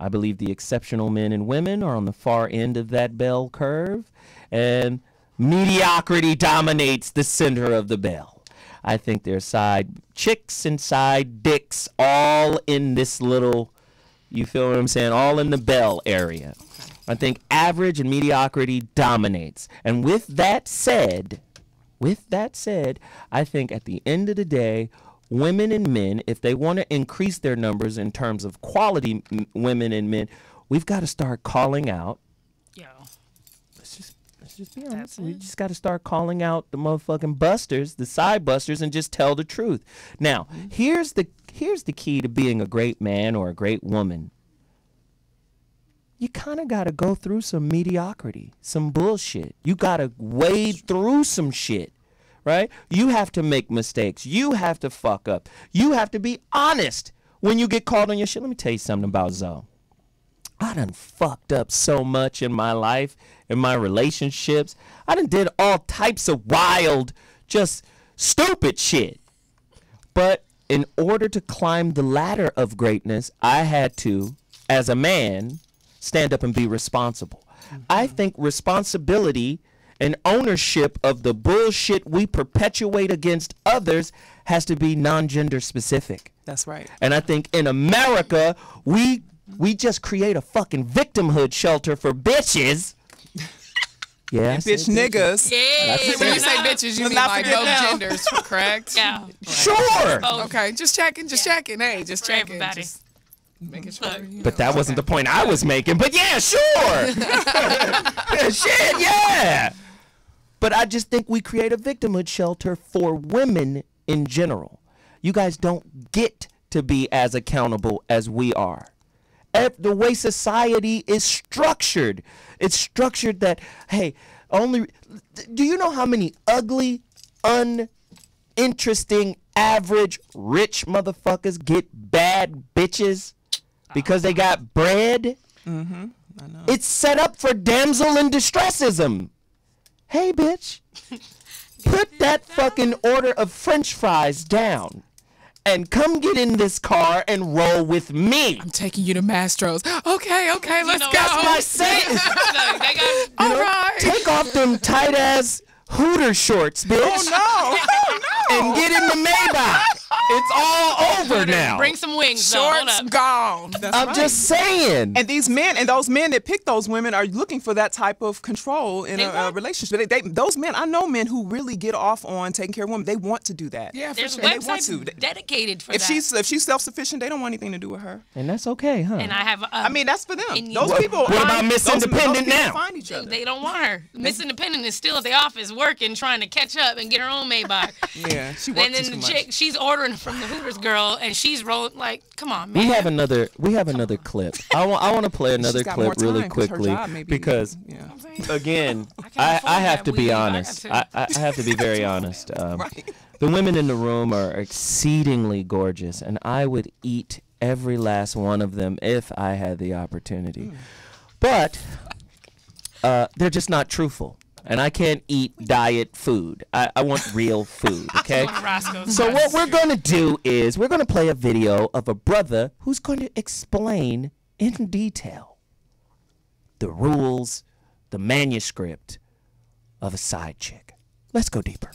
I believe the exceptional men and women are on the far end of that bell curve, and mediocrity dominates the center of the bell. I think there's side chicks and side dicks all in this little, you feel what I'm saying, all in the bell area. I think average and mediocrity dominates. And with that said, I think at the end of the day, women and men, if they want to increase their numbers in terms of quality women and men, we've got to start calling out Yeah. let's just be honest. We just got to start calling out the motherfucking busters, the side busters, and just tell the truth. Now, here's the key to being a great man or a great woman. You kind of got to go through some mediocrity, some bullshit. You got to wade through some shit, right? You have to make mistakes. You have to fuck up. You have to be honest when you get called on your shit. Let me tell you something about Zoe. I done fucked up so much in my life, in my relationships. I done did all types of wild, just stupid shit. But in order to climb the ladder of greatness, I had to, as a man, stand up and be responsible. I think responsibility and ownership of the bullshit we perpetuate against others has to be non-gender specific. That's right. And I think in America, we just create a fucking victimhood shelter for bitches. Yeah, bitch niggas. Yeah. When you say bitches, you mean like both genders, correct? Yeah. Sure. Okay, just checking, just checking. Hey, just For checking. everybody. Just making sure. But that wasn't the point I was making. But yeah, sure. Shit, yeah. But I just think we create a victimhood shelter for women in general. You guys don't get to be as accountable as we are. The way society is structured, it's structured that, hey, do you know how many ugly, uninteresting, average, rich motherfuckers get bad bitches because they got bread? Mm-hmm. I know. It's set up for damsel in distressism. Hey, bitch, put that fucking order of French fries down and come get in this car and roll with me. I'm taking you to Mastro's. Okay, let's go. That's my saying. All right. Take off them tight ass Hooter shorts, bitch. Oh no! And get in the Maybach. It's all over now. Bring some wings. Hold Shorts up. gone. That's I'm right. just saying. And these men and those men that pick those women are looking for that type of control in a relationship. Those men, I know men who really get off on taking care of women. They want to do that. Yeah, for There's sure. they want websites to. dedicated for If that. she's self-sufficient, they don't want anything to do with her. And that's okay, huh? And I have. I mean, that's for them. in Those What- people. what about find- Miss those Independent people now? Find each other. They don't want her. Miss Independent is still at the office working, trying to catch up and get her own Maybach. Yeah, she works And then too the much. chick, she's ordering from the Hooters girl, and she's rolling like, come on, man. We have another clip. I want to play another She's got more clip really time 'cause her quickly job may be- because yeah. again, can't I afford have that to be weed. I honest. got I have to be very honest. Right. The women in the room are exceedingly gorgeous, and I would eat every last one of them if I had the opportunity. But they're just not truthful. And I can't eat diet food. I want real food, okay? Roscoe's So what Crust. we're going to do is we're going to play a video of a brother who's going to explain in detail the rules, the manuscript of a side chick. Let's go deeper.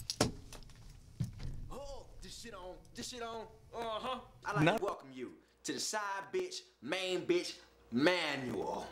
Oh, this shit on. Uh-huh. I'd like to welcome you to the side bitch, main bitch manual.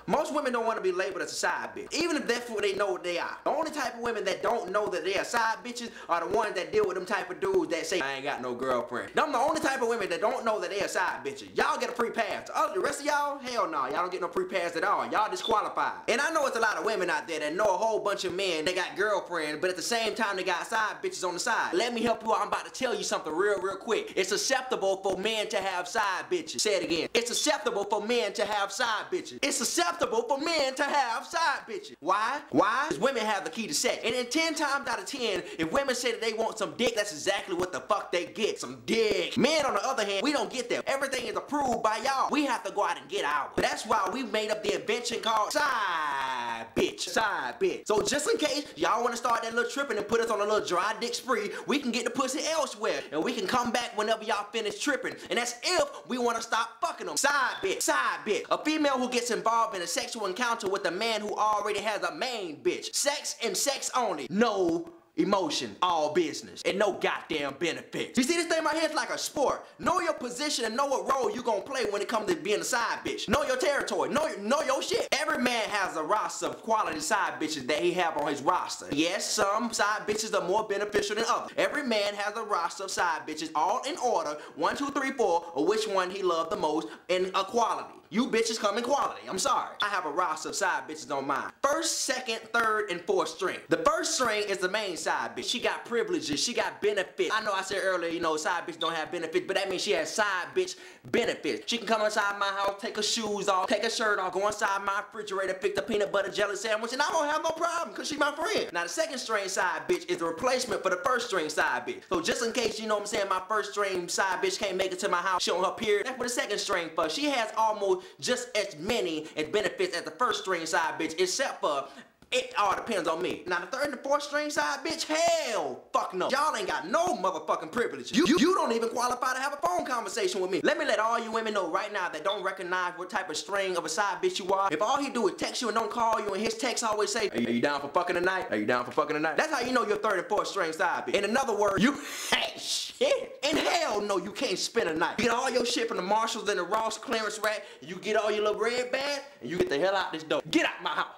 Most women don't want to be labeled as a side bitch, even if that's what they know what they are. The only type of women that don't know that they are side bitches are the ones that deal with them type of dudes that say, I ain't got no girlfriend. I'm the only type of women that don't know that they are side bitches. Y'all get a free pass. The rest of y'all, hell no. Y'all don't get no free pass at all. Y'all disqualified. And I know it's a lot of women out there that know a whole bunch of men that got girlfriends, but at the same time they got side bitches on the side. Let me help you out. I'm about to tell you something real quick. It's acceptable for men to have side bitches. Say it again. It's acceptable for men to have side bitches. It's acceptable for men to have side bitches. Why? Why? Because women have the key to sex. And then 10 times out of 10, if women say that they want some dick, that's exactly what the fuck they get. Some dick. Men, on the other hand, we don't get that. Everything is approved by y'all. We have to go out and get ours. That's why we made up the invention called side bitch. Side bitch. So just in case y'all want to start that little tripping and put us on a little dry dick spree, we can get the pussy elsewhere. And we can come back whenever y'all finish tripping. And that's if we want to stop fucking them. Side bitch. Side bitch. A female who gets involved in a sexual encounter with a man who already has a main bitch. Sex and sex only. No emotion, all business, and no goddamn benefits. You see this thing right here? It's like a sport. Know your position and know what role you gonna play when it comes to being a side bitch. Know your territory. Know your shit. Every man has a roster of quality side bitches that he have on his roster. Yes, some side bitches are more beneficial than others. Every man has a roster of side bitches all in order, 1, 2, 3, 4, or which one he loved the most in equality. You bitches come in quality. I'm sorry. I have a roster of side bitches on mine. First, second, third, and fourth string. The first string is the main side bitch. She got privileges. She got benefits. I know I said earlier, you know, side bitch don't have benefits, but that means she has side bitch benefits. She can come inside my house, take her shoes off, take her shirt off, go inside my refrigerator, pick the peanut butter jelly sandwich, and I don't have no problem because she's my friend. Now, the second string side bitch is the replacement for the first string side bitch. So just in case, you know what I'm saying, my first string side bitch can't make it to my house showing her period, that's what the second string for. She has almost just as many benefits as the first string side bitch, except for it all depends on me. Now the third and the fourth string side bitch, hell, fuck no. Y'all ain't got no motherfucking privileges. You don't even qualify to have a phone conversation with me. Let me let all you women know right now that don't recognize what type of string of a side bitch you are. If all he do is text you and don't call you, and his text always say, are you down for fucking tonight? Are you down for fucking tonight? That's how you know you're third and fourth string side bitch. In other words, you ain't shit. And hell no, you can't spend a night. You get all your shit from the Marshalls and the Ross clearance rack, and you get all your little red bag, and you get the hell out this door. Get out my house.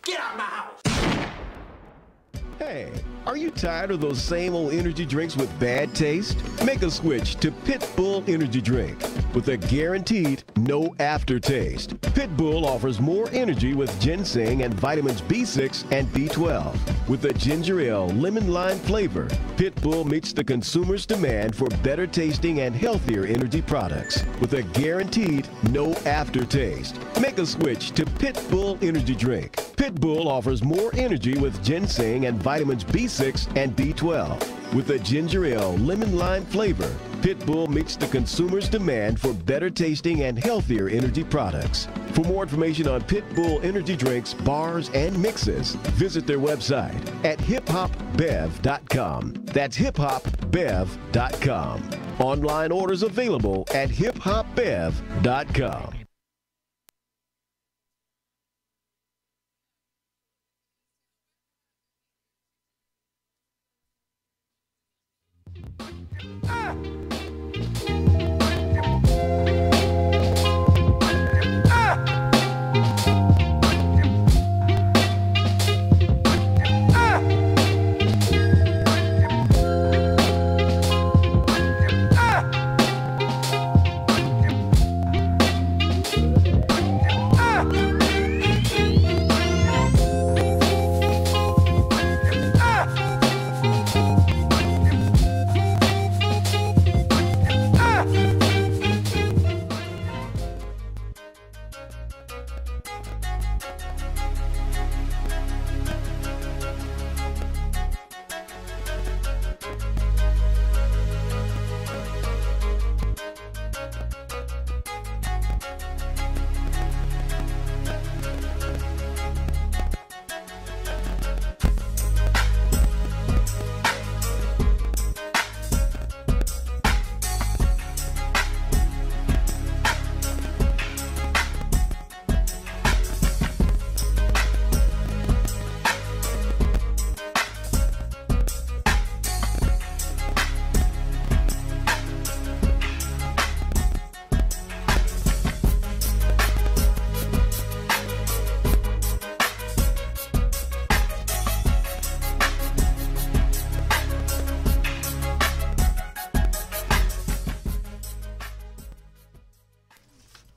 Get out my house! Hey, are you tired of those same old energy drinks with bad taste? Make a switch to Pitbull Energy Drink with a guaranteed no aftertaste. Pitbull offers more energy with ginseng and vitamins B6 and B12. With a ginger ale lemon lime flavor, Pitbull meets the consumer's demand for better tasting and healthier energy products with a guaranteed no aftertaste. Make a switch to Pitbull Energy Drink. Pitbull offers more energy with ginseng and vitamins B6 and B12. With a ginger ale lemon lime flavor, Pitbull meets the consumer's demand for better tasting and healthier energy products. For more information on Pitbull energy drinks, bars, and mixes, visit their website at hiphopbev.com. That's hiphopbev.com. Online orders available at hiphopbev.com.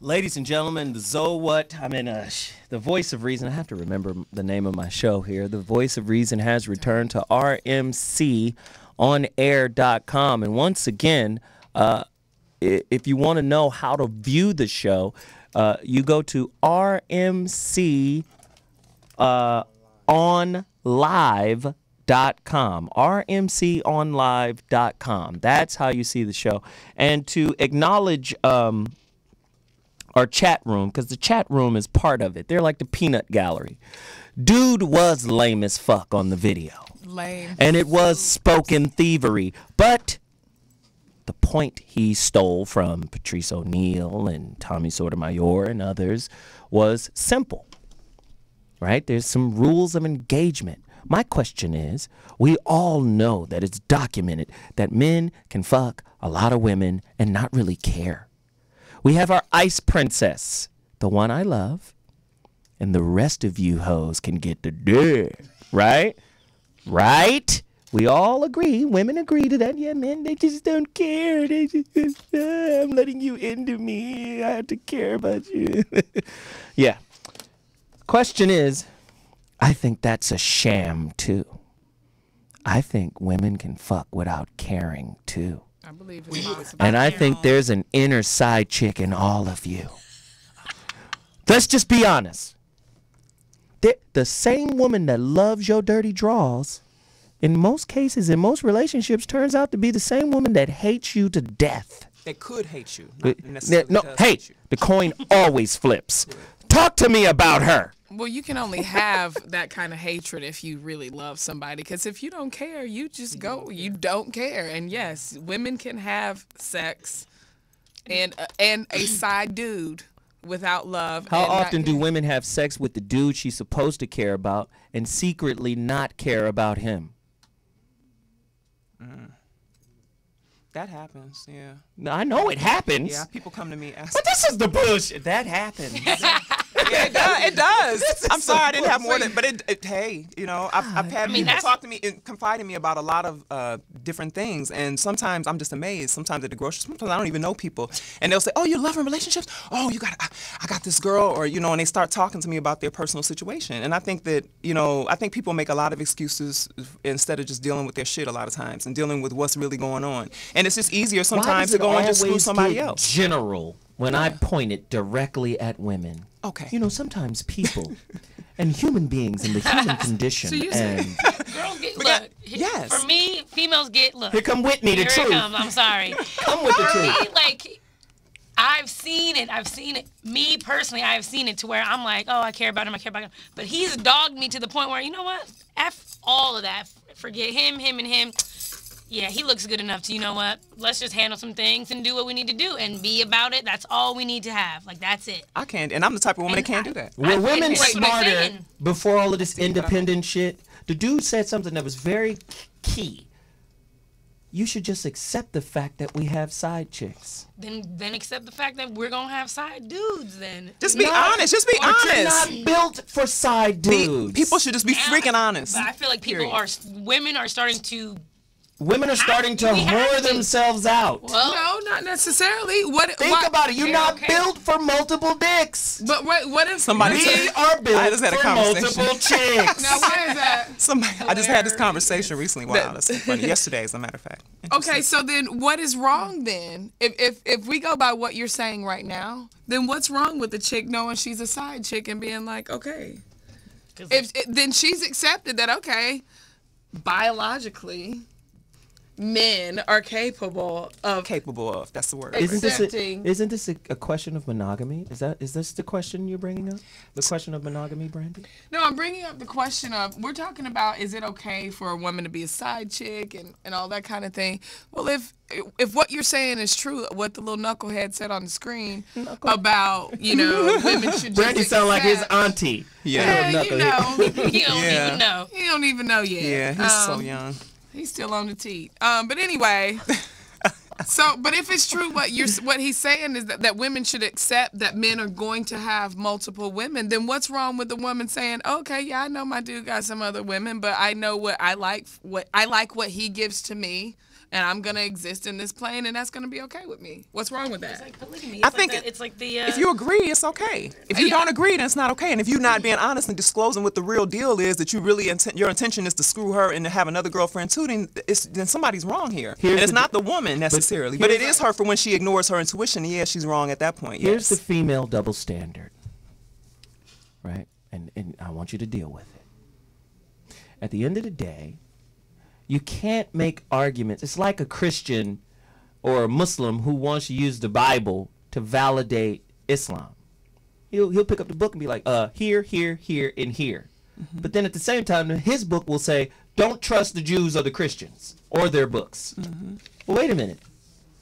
Ladies and gentlemen, the the Voice of Reason. I have to remember the name of my show here. The Voice of Reason has returned to rmconair.com. And once again, if you want to know how to view the show, you go to rmconlive.com. rmconlive.com. That's how you see the show. And to acknowledge our chat room, because the chat room is part of it. They're like the peanut gallery. Dude was lame as fuck on the video. Lame. And it was spoken thievery. But the point he stole from Patrice O'Neal and Tommy Sotomayor and others was simple. Right? There's some rules of engagement. My question is, we all know that it's documented that men can fuck a lot of women and not really care. We have our ice princess, the one I love, and the rest of you hoes can get the dick, right? Right? We all agree, women agree to that. Yeah, men, they just don't care. They just, I'm letting you into me. I have to care about you. Yeah. Question is, I think that's a sham too. I think women can fuck without caring too. I believe it's possible. And I think there's an inner side chick in all of you. Let's just be honest. The same woman that loves your dirty draws, in most cases, in most relationships, turns out to be the same woman that hates you to death. They could hate you. Not necessarily No, does hey, hate you. the coin always flips. Talk to me about her. Well, you can only have that kind of hatred if you really love somebody. Because if you don't care, you just go. You don't care. And yes, women can have sex and a side dude without love. How often do women have sex with the dude she's supposed to care about and secretly not care about him? That happens, yeah. No, I know it happens. Yeah, people come to me asking. But this is the bullshit. That happens. Yeah, it does. I'm sorry I didn't have more than, but hey, you know, I've had people talk to me and confide in me about a lot of different things, and sometimes I'm just amazed. Sometimes at the grocery store, sometimes I don't even know people, and they'll say, "Oh, you're loving relationships? Oh, I got this girl," or you know, and they start talking to me about their personal situation, and I think that I think people make a lot of excuses instead of just dealing with their shit a lot of times and dealing with what's really going on, and it's just easier sometimes to go and just screw somebody else. General, when I point it directly at women. Okay. You know, sometimes people and human beings in the human condition. So and Girls get, look, yes. For me, females get, look. Here come Whitney, the Here truth. it comes, I'm sorry. Come with the For truth. me, like, I've seen it. Me personally, I've seen it to where I'm like, oh, I care about him. But he's dogged me to the point where, you know what? F all of that. Forget him, and him. Yeah, he looks good enough to, you know what? Let's just handle some things and do what we need to do and be about it. That's all we need to have. Like, that's it. I can't, and I'm the type of woman that can't do that. Were women Wait, smarter before all of this independent shit? The dude said something that was very key. You should just accept the fact that we have side chicks. Then accept the fact that we're gonna have side dudes. Then just be honest. Just be honest. You're not built for side dudes. People should just be freaking honest. But I feel like women are starting to. Women are starting to whore themselves out. Well, no, not necessarily. Think about it. You're not built for multiple dicks. But what if somebody? We are built for multiple chicks. Now, why is that? I just had this conversation recently. Wow, that's so funny. Yesterday, as a matter of fact. Okay, so then what is wrong then? If we go by what you're saying right now, then what's wrong with the chick knowing she's a side chick and being like, okay, then she's accepted that, okay, biologically, men are capable of. That's the word. Isn't this a question of monogamy? Is this the question you're bringing up? The question of monogamy, Brandi? No, I'm bringing up the question of, we're talking about, is it okay for a woman to be a side chick and all that kind of thing? Well, if what you're saying is true, what the little knucklehead said on the screen about, women should just Brandi sound like his auntie. Yeah, He don't even know yet. Yeah, he's so young. He's still on the teat. But anyway, but if it's true what he's saying is that women should accept that men are going to have multiple women, then what's wrong with the woman saying, okay, yeah, I know my dude got some other women, but I know what what he gives to me, and I'm gonna exist in this plane, and that's gonna be okay with me. What's wrong with that? It's like polygamy. I think it's like the. If you agree, it's okay. If you don't agree, then it's not okay. And if you're not being honest and disclosing what the real deal is, that you really your intention is to screw her and to have another girlfriend too, then somebody's wrong here. And it's not the woman necessarily, but it is her for when she ignores her intuition. Yeah, she's wrong at that point. Here's the female double standard, right? And I want you to deal with it. At the end of the day, you can't make arguments. It's like a Christian or a Muslim who wants to use the Bible to validate Islam. He'll pick up the book and be like, here, here, here, and here. Mm-hmm. But then at the same time, his book will say, don't trust the Jews or the Christians or their books. Mm-hmm. Well, wait a minute.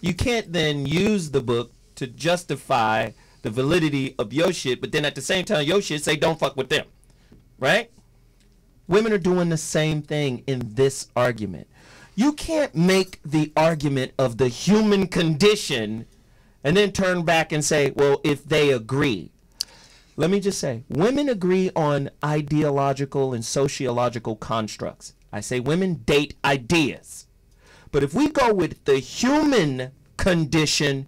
You can't then use the book to justify the validity of your shit, but then at the same time, your shit say don't fuck with them. Right? Women are doing the same thing in this argument. You can't make the argument of the human condition and then turn back and say, well, if they agree. Let me just say, women agree on ideological and sociological constructs. I say women date ideas. But if we go with the human condition,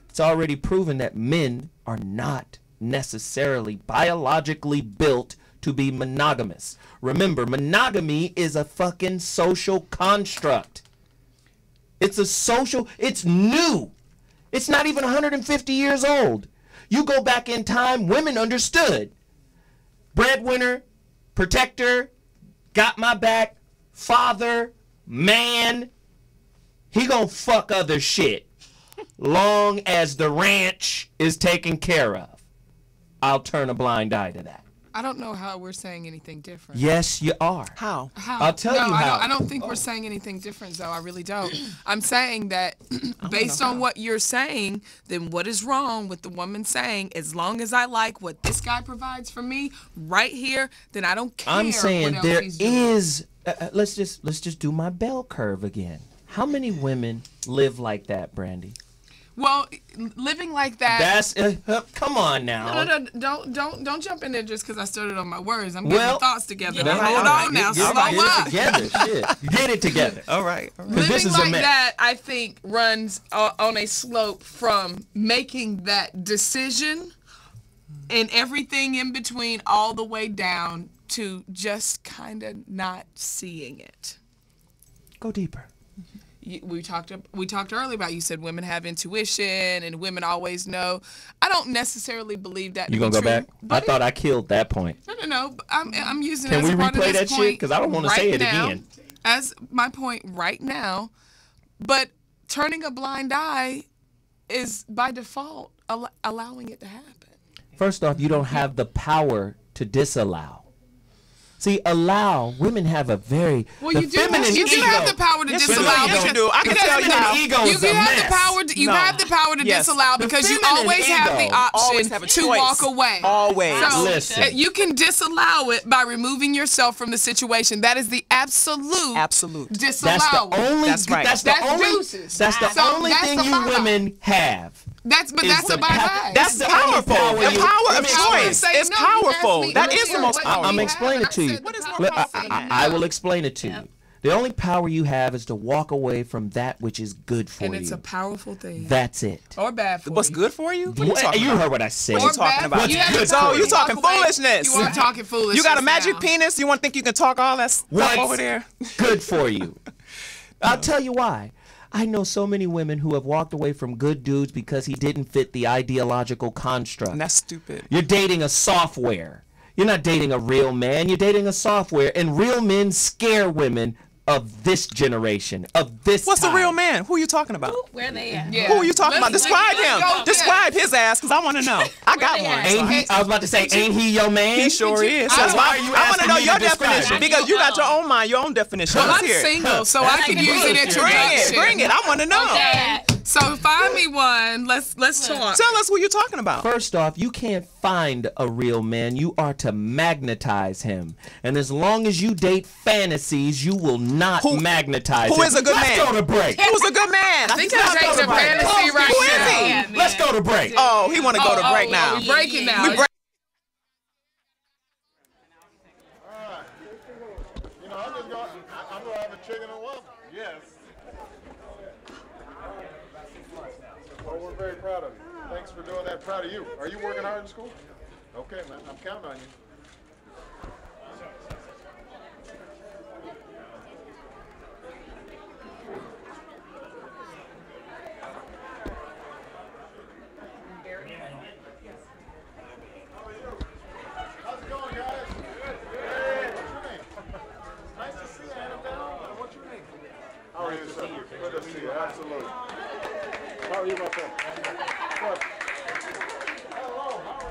it's already proven that men are not necessarily biologically built to be monogamous. Remember, monogamy is a fucking social construct. It's a social, it's new. It's not even 150 years old. You go back in time, women understood. Breadwinner, protector, got my back, father, man. He gonna fuck other shit long as the ranch is taken care of. I'll turn a blind eye to that. I don't know how we're saying anything different. Yes, you are. How? I'll tell you how. I don't think we're saying anything different, though. I really don't. I'm saying that based on what you're saying, then what is wrong with the woman saying, as long as I like what this guy provides for me right here, then I don't care. I'm saying what there else he's doing. is. Let's just do my bell curve again. How many women live like that, Brandi? Well, living like that. That's come on now. No, don't jump in there just because I started on my words. I'm getting my thoughts together. Yeah, Hold on now, slow up. Get it together. Shit. Get it together. All right. Living like that, I think, runs on a slope from making that decision and everything in between all the way down to just kind of not seeing it. Go deeper. We talked earlier about, you said women have intuition and women always know. I don't necessarily believe that. You gonna go back? I thought I killed that point. No. I'm using it Can as we a part of replay this that point shit? Because I don't want to say it now, again. as my point right now. But turning a blind eye is by default allowing it to happen. First off, you don't have the power to disallow. See, women have a very you do have the power to disallow. Yes, you do. I can tell you how. Ego is a mess. You have the power to disallow because you always have the option to walk away. Always. So listen. You can disallow it by removing yourself from the situation. That is the absolute disallow. That's right. That's the only thing you women have. That's a bye-bye. That's powerful. The power of choice is powerful. That is the most powerful. I'm explaining it to you. I will explain it to you. The only power you have is to walk away from that which is good for you. And it's a powerful thing. That's it. Or bad for you. What's good for you? You heard what I said. What are you talking about? You're talking foolishness. You are talking foolishness. You got a magic penis? You want to think you can talk all that stuff over there? Good for you. I'll tell you why. I know so many women who have walked away from good dudes because he didn't fit the ideological construct. And that's stupid. You're dating a software. You're not dating a real man. You're dating a software. And real men scare women of this generation, of this What's time. a real man? Who are you talking about? Where they at? Yeah. Who are you talking about? Describe him. Describe his ass, because I want to know. I got one. I was about to say, ain't he your man? He sure is. I want to know your definition, because you got your own mind, your own definition. Well, Let's I'm hear it. single, so I can use an introduction. Bring it. I want to know. Okay. So find me one. Let's talk. Tell us who you're talking about. First off, you can't find a real man. You are to magnetize him. And as long as you date fantasies, you will not magnetize him. Who is a good man? Let's go to break. Who's a good man? I think I'm dating a fantasy right Who now. is he? Let's go to break. Oh, he want to go to break now. We're breaking now. We break. You know, I'm gonna have a chicken and waffle. Yes. Well, we're very proud of you. Thanks for doing that. Proud of you. Are you working hard in school? Okay, man. I'm counting on you. How's it going, guys? Hey, what's your name? Nice to see you, Adam. What's your name? How are you, sir? Good to see you. Absolutely. How are you, my friend? Good. Hello. How are you?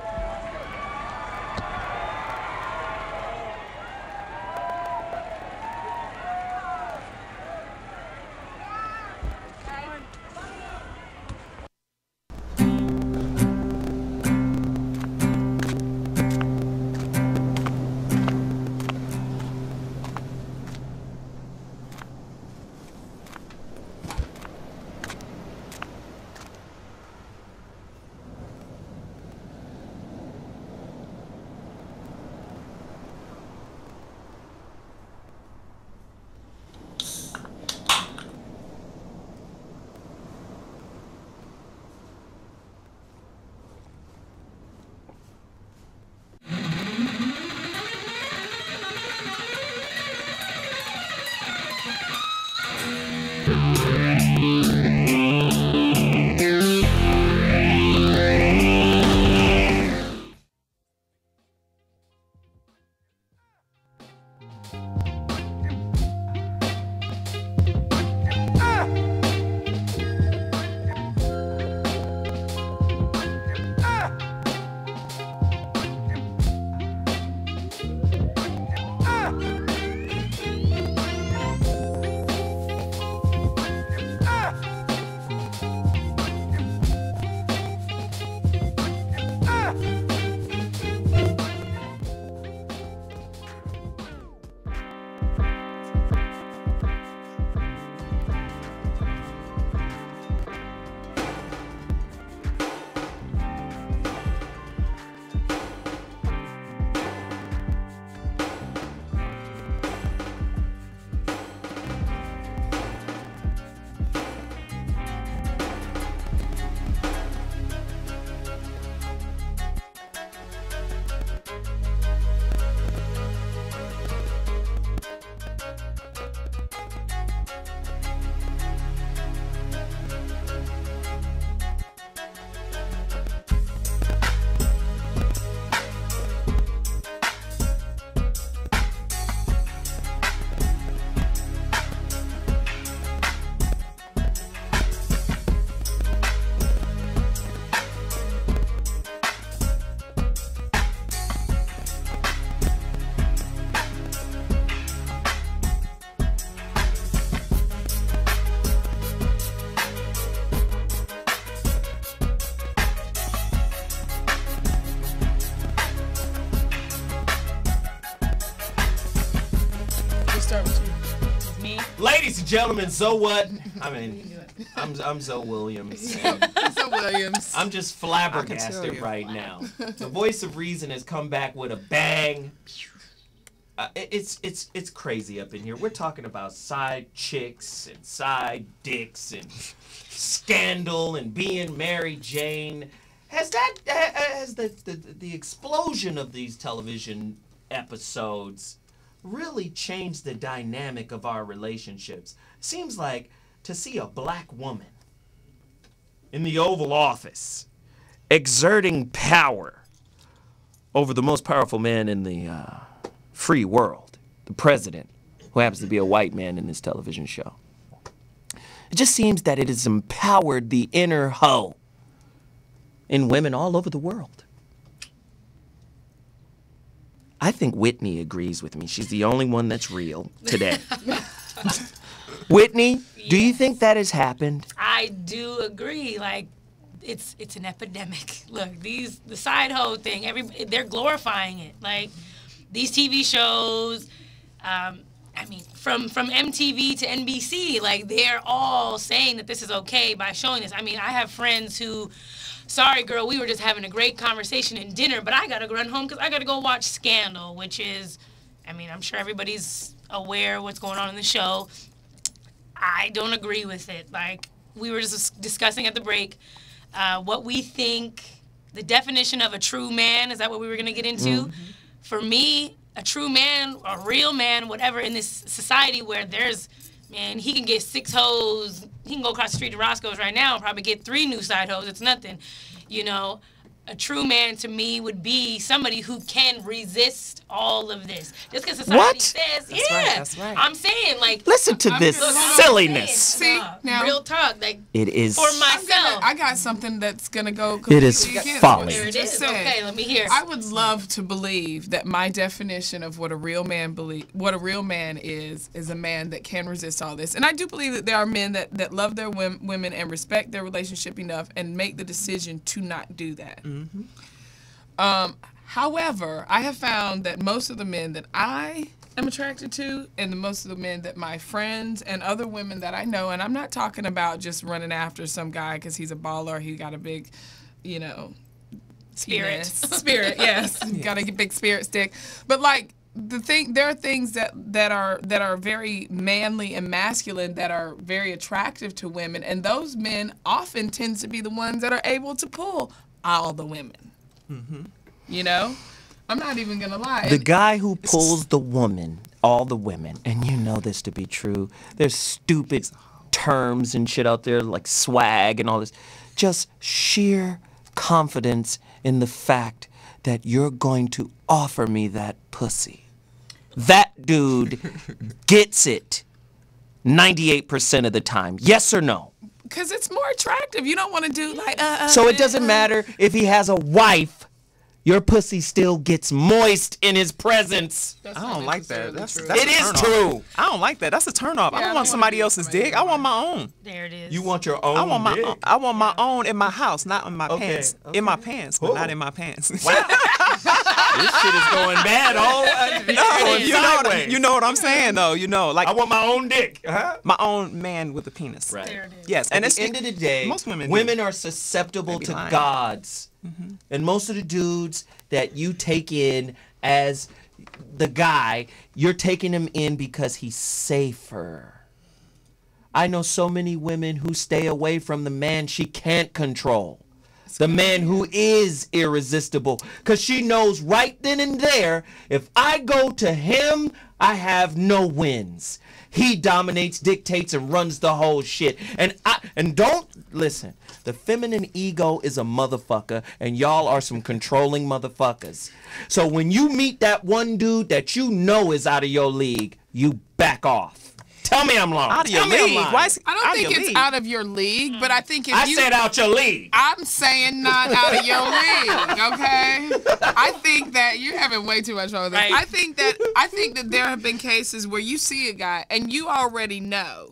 Ladies and gentlemen, so what? I mean, I'm Zoe Williams. Zoe Williams. I'm just flabbergasted right now. The voice of reason has come back with a bang. It's crazy up in here. We're talking about side chicks and side dicks and scandal and being Mary Jane. Has the explosion of these television episodes really changed the dynamic of our relationships? Seems like to see a black woman in the Oval Office exerting power over the most powerful man in the free world, the president, who happens to be a white man in this television show. It just seems that it has empowered the inner hoe in women all over the world. I think Whitney agrees with me. She's the only one that's real today. Whitney, do you think that has happened? I do agree. Like, it's an epidemic. Look, the side hoe thing, they're glorifying it. Like, these TV shows, I mean, from MTV to NBC, like, they're all saying that this is okay by showing this. I mean, I have friends who, sorry, girl, we were just having a great conversation in dinner, but I got to run home because I got to go watch Scandal, which is, I mean, I'm sure everybody's aware of what's going on in the show. I don't agree with it. Like, we were just discussing at the break what we think the definition of a true man, is that what we were going to get into? Mm-hmm. For me, a true man, a real man, whatever, in this society where there's, man, he can get 6 hoes. He can go across the street to Roscoe's right now and probably get 3 new side hoes. It's nothing. You know, a true man to me would be somebody who can resist all of this. Just because society says, That's right. I'm saying, like, listen to this silliness. See, now, real talk, like, it is for myself. I got something that's gonna go. It is folly. There it is. Okay, let me hear. I would love to believe that my definition of what a real man is a man that can resist all this. And I do believe that there are men that love their women and respect their relationship enough and make the decision to not do that. Mm-hmm. However, I have found that most of the men that I am attracted to, and most of the men that my friends and other women that I know, and I'm not talking about just running after some guy because he's a baller, he got a big, you know, spirit, yes, got a big spirit stick. But like there are things that are very manly and masculine that are very attractive to women, and those men often tend to be the ones that are able to pull all the women. Mm-hmm. You know, I'm not even gonna lie. The guy who pulls the woman, all the women, and you know this to be true. They're stupid terms and shit out there like swag and all this. Just sheer confidence in the fact that you're going to offer me that pussy. That dude gets it 98% of the time. Yes or no? Because it's more attractive. You don't want to do like So it doesn't matter if he has a wife. Your pussy still gets moist in his presence. I don't like that. That's it is true. I don't like that. That's a turnoff. I don't want somebody else's dick. I want my own. There it is. You want your own? I want my own in my house, not in my pants. In my pants, but not in my pants. Wow. This shit is going bad. You know what I'm saying, though. You know, like I want my own dick. My own man with a penis. Right. There it is. Yes, and at the end of the day, most women are susceptible to gods. And most of the dudes that you take in as the guy, you're taking him in because he's safer. I know so many women who stay away from the man she can't control. The man who is irresistible. Because she knows right then and there, if I go to him, I have no wins. He dominates, dictates, and runs the whole shit. And don't listen. The feminine ego is a motherfucker, and y'all are some controlling motherfuckers. So when you meet that one dude that you know is out of your league, you back off. Tell me I'm wrong. Out of your league? Why is I don't think it's out of your league, but I think if I said out your league. I'm saying not out of your league, okay? I think that you're having way too much fun with this. Right. I think that there have been cases where you see a guy and you already know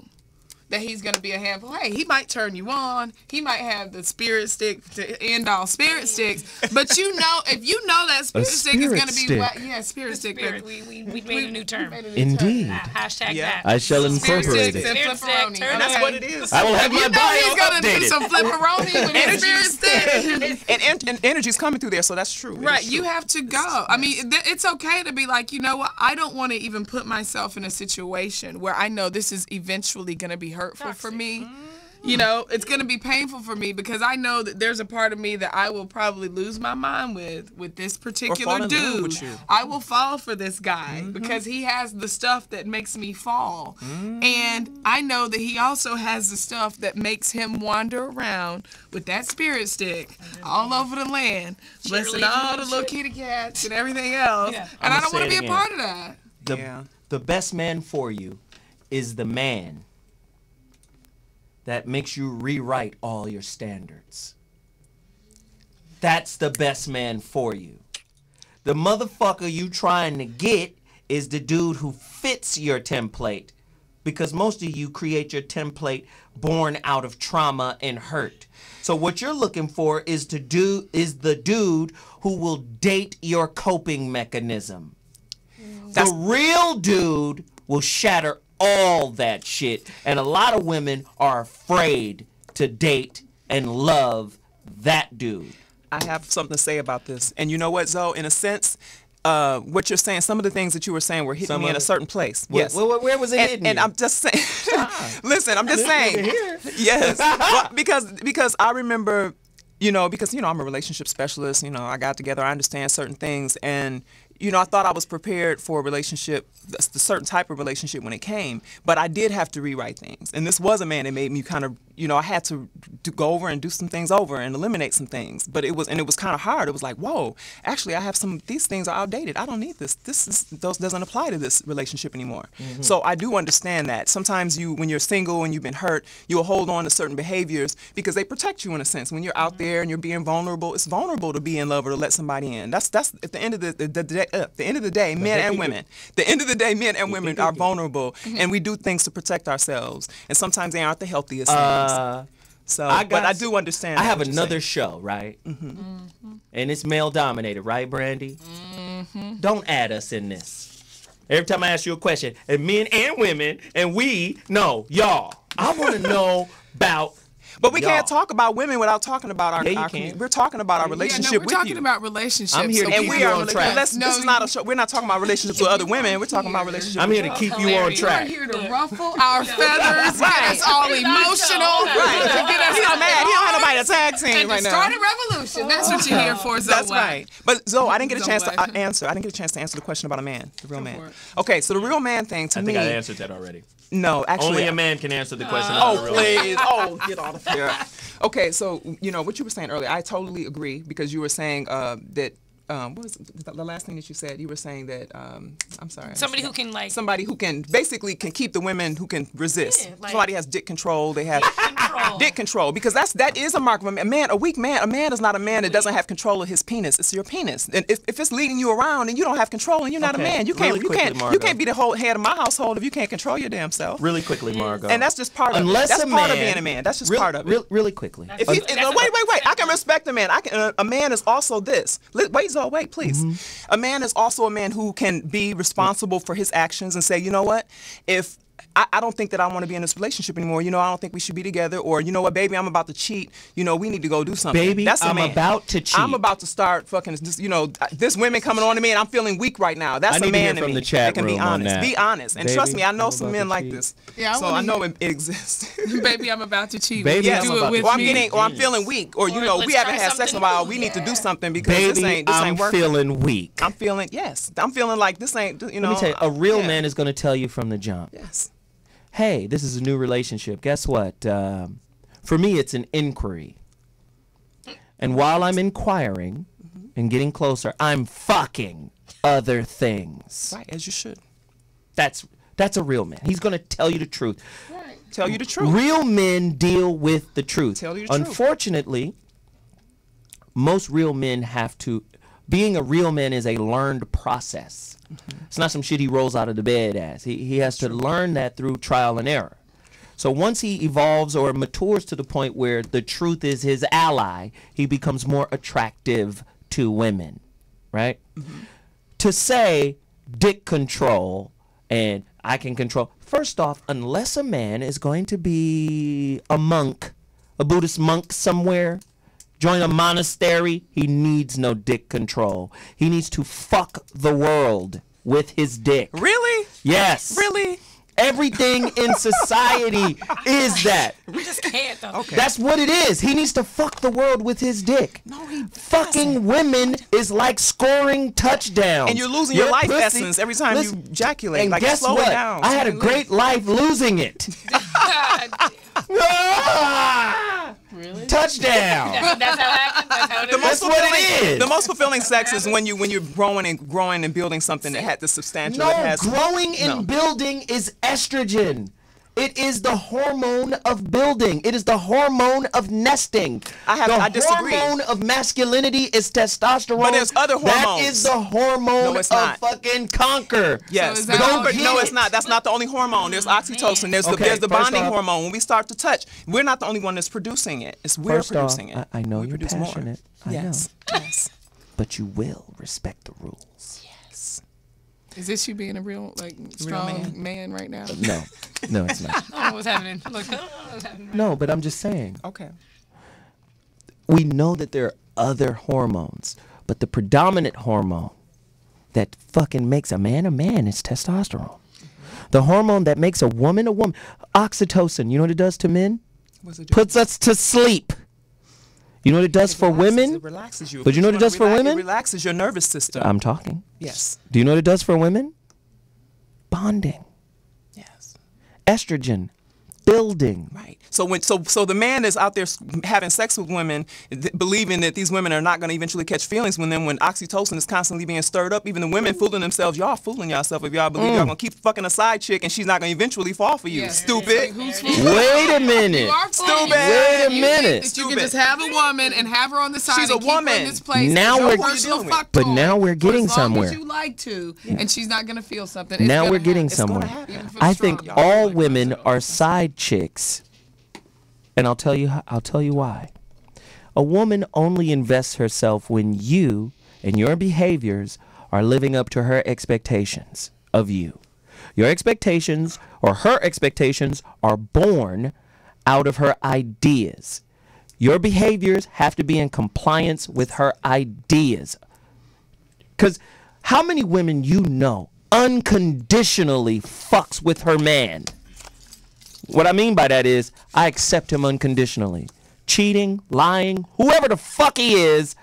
that he's going to be a handful. Hey, he might turn you on. He might have the spirit stick to end all spirit sticks. But you know, if you know that spirit stick is going to be wet. Yeah, spirit stick. We made a new term. Indeed. Hashtag that. I shall incorporate Spirit sticks it. and flipperoni. And that's what it is. I will have my He's bio going to do updated. some flipperoni with his spirit stick. and energy's coming through there, so that's true. Right, you have to go. I mean, it's okay to be like, you know what? I don't want to even put myself in a situation where I know this is eventually going to be hurtful for me. You know, it's going to be painful for me because I know that there's a part of me that I will probably lose my mind with this particular dude. With you. I will fall for this guy because he has the stuff that makes me fall. And I know that he also has the stuff that makes him wander around with that spirit stick all over the land, blessing all the little kitty cats and everything else. Yeah. And I don't say want to it be a again. part of that. The best man for you is the man that makes you rewrite all your standards. That's the best man for you. The motherfucker you trying to get is the dude who fits your template, because most of you create your template born out of trauma and hurt. So what you're looking for is the dude who will date your coping mechanism. The real dude will shatter all that shit, and a lot of women are afraid to date and love that dude. I have something to say about this, and you know what, Zoe? In a sense, what you're saying, some of the things that you were saying were hitting me in a certain place. Yes. Where was it hitting and you? I'm just saying. Listen, I'm just saying. Yes. Well, because I remember, because I'm a relationship specialist. I got together. I understand certain things, and I thought I was prepared for a relationship, the certain type of relationship when it came, but I did have to rewrite things. And this was a man that made me kind of, I had to go over and do some things over and eliminate some things. But it was kind of hard. It was like, whoa, actually I have these things are outdated. I don't need this. Those doesn't apply to this relationship anymore. So I do understand that. Sometimes when you're single and you've been hurt, you'll hold on to certain behaviors because they protect you in a sense. When you're out there and you're being vulnerable, it's vulnerable to be in love or to let somebody in. That's at the end of the day, men and women. The end of the day, men and women are vulnerable, and we do things to protect ourselves. And sometimes they aren't the healthiest things. But I do understand. I have another show, right? And it's male dominated, right, Brandi? Don't add us in this. Every time I ask you a question, and men and women, and y'all. I want to know about. But we can't talk about women without talking about our community. We're talking about our relationship with you. We're talking about relationships. I'm here to keep you on track. This is not a show. We're not talking about relationships with other women. We're talking about relationships. I'm here to keep you on track. We're here to ruffle our feathers, get us all emotional, Right. get us all mad. He don't have nobody to tag team right now. Start a revolution. That's what you're here for, Zoe. That's right. But Zoe, I didn't get a chance to answer. I didn't get a chance to answer the question about a man, the real man. Okay, so the real man thing to me. I think I answered that already. No, actually. Only a man can answer the question. Oh, please. Oh, get out of here. Okay, so, you know, what you were saying earlier, I totally agree because you were saying that, what was the last thing that you said? You were saying that, I'm sorry. Somebody who can, like... Somebody who can, basically can keep the women who can resist. Yeah, like, somebody has dick control. They have... control. Dick control, because that is a mark of a man. A weak man, a man is not a man that doesn't have control of his penis. It's your penis. And if it's leading you around and you don't have control and you're not a man, you can't be the whole head of my household if you can't control your damn self. Really quickly, Margo. And that's just part of it. That's part of being a man. That's just part of it. Really quickly. If wait. I can respect a man. A man is also this. Wait, Zoe, wait, please. A man is also a man who can be responsible for his actions and say, you know what, if I don't think that I want to be in this relationship anymore. You know, I don't think we should be together. Or, you know what, baby, I'm about to cheat. You know, we need to go do something. Baby, that's a I'm man. about to cheat. I'm about to start fucking, you know, this women coming on to me and I'm feeling weak right now. That's a man to me. The chat that can be honest. Be honest. And baby, trust me, I know some men like this. Yeah, so I know it exists. Baby, I'm about to cheat. Baby, yes. do it with me. Or I'm feeling weak. Or, you know, we haven't had sex in a while. We need to do something because this ain't working. I'm feeling weak. I'm feeling like this ain't, you know. Let me tell you, a real man is going to tell you from the jump. Yes. Hey, this is a new relationship. Guess what? For me, it's an inquiry. And while I'm inquiring and getting closer, I'm fucking other things. Right, as you should. That's a real man. He's going to tell you the truth. Right. Tell you the truth. Real men deal with the truth. Tell you the truth. Unfortunately, most real men have to... Being a real man is a learned process. It's not some shit he rolls out of the bed as. He has to learn that through trial and error. So once he evolves or matures to the point where the truth is his ally, he becomes more attractive to women, right? To say dick control and I can control... First off, unless a man is going to be a monk, a Buddhist monk somewhere, join a monastery, he needs no dick control. He needs to fuck the world with his dick. Really? Yes. Really? Everything in society is that. We just can't, though. Okay. That's what it is. He needs to fuck the world with his dick. No, he Fucking women is like scoring touchdowns. And you're losing your life pussy, essence every time you ejaculate. And like, guess slow what? it down. I had a great life losing it. Really? Touchdown. That's how it happens? That's how it is? That's what it is. The most fulfilling sex is when you're growing and building something that had the substantial. No, growing and building is estrogen. It is the hormone of building. It is the hormone of nesting. I disagree. The hormone of masculinity is testosterone. But there's other hormones. That is the hormone of fucking conquer. Yes, So no, it's not. That's not the only hormone. There's oxytocin. There's the bonding hormone. When we start to touch, we're not the only one that's producing it. We're producing it. I know you're passionate. Yes. Yes. But you will respect the rules. Yes. Is this you being a real, like, strong man right now? No, it's not. I don't know what's happening. Look, I don't know what's happening. No, but I'm just saying. Okay. We know that there are other hormones, but the predominant hormone that fucking makes a man is testosterone. The hormone that makes a woman, oxytocin, you know what it does to men? What's it do? Puts us to sleep. You know what it does for women? It relaxes you. But you know what it does for women? It relaxes your nervous system. I'm talking. Yes. Do you know what it does for women? Bonding. Yes. Estrogen. Building. Right. So the man is out there having sex with women, believing that these women are not going to eventually catch feelings when oxytocin is constantly being stirred up, even the women fooling themselves. Y'all fooling yourself if y'all believe y'all going to keep fucking a side chick and she's not going to eventually fall for you. Yeah. Stupid. Wait a minute. You are Stupid. Wait a minute. That you can just have a woman and have her on the side. She's a and keep her woman. in this place. Now no we're- personal fuck But toy. now we're getting For as long somewhere. As you like to, and she's not gonna feel something. It's Now gonna we're getting happen. somewhere. Even for the I think strong. all women are side chicks. And I'll tell you why. A woman only invests herself when you and your behaviors are living up to her expectations of you. Your expectations or her expectations are born out of her ideas. Your behaviors have to be in compliance with her ideas. Because how many women you know unconditionally fucks with her man? What I mean by that is, I accept him unconditionally. Cheating, lying, whoever the fuck he is,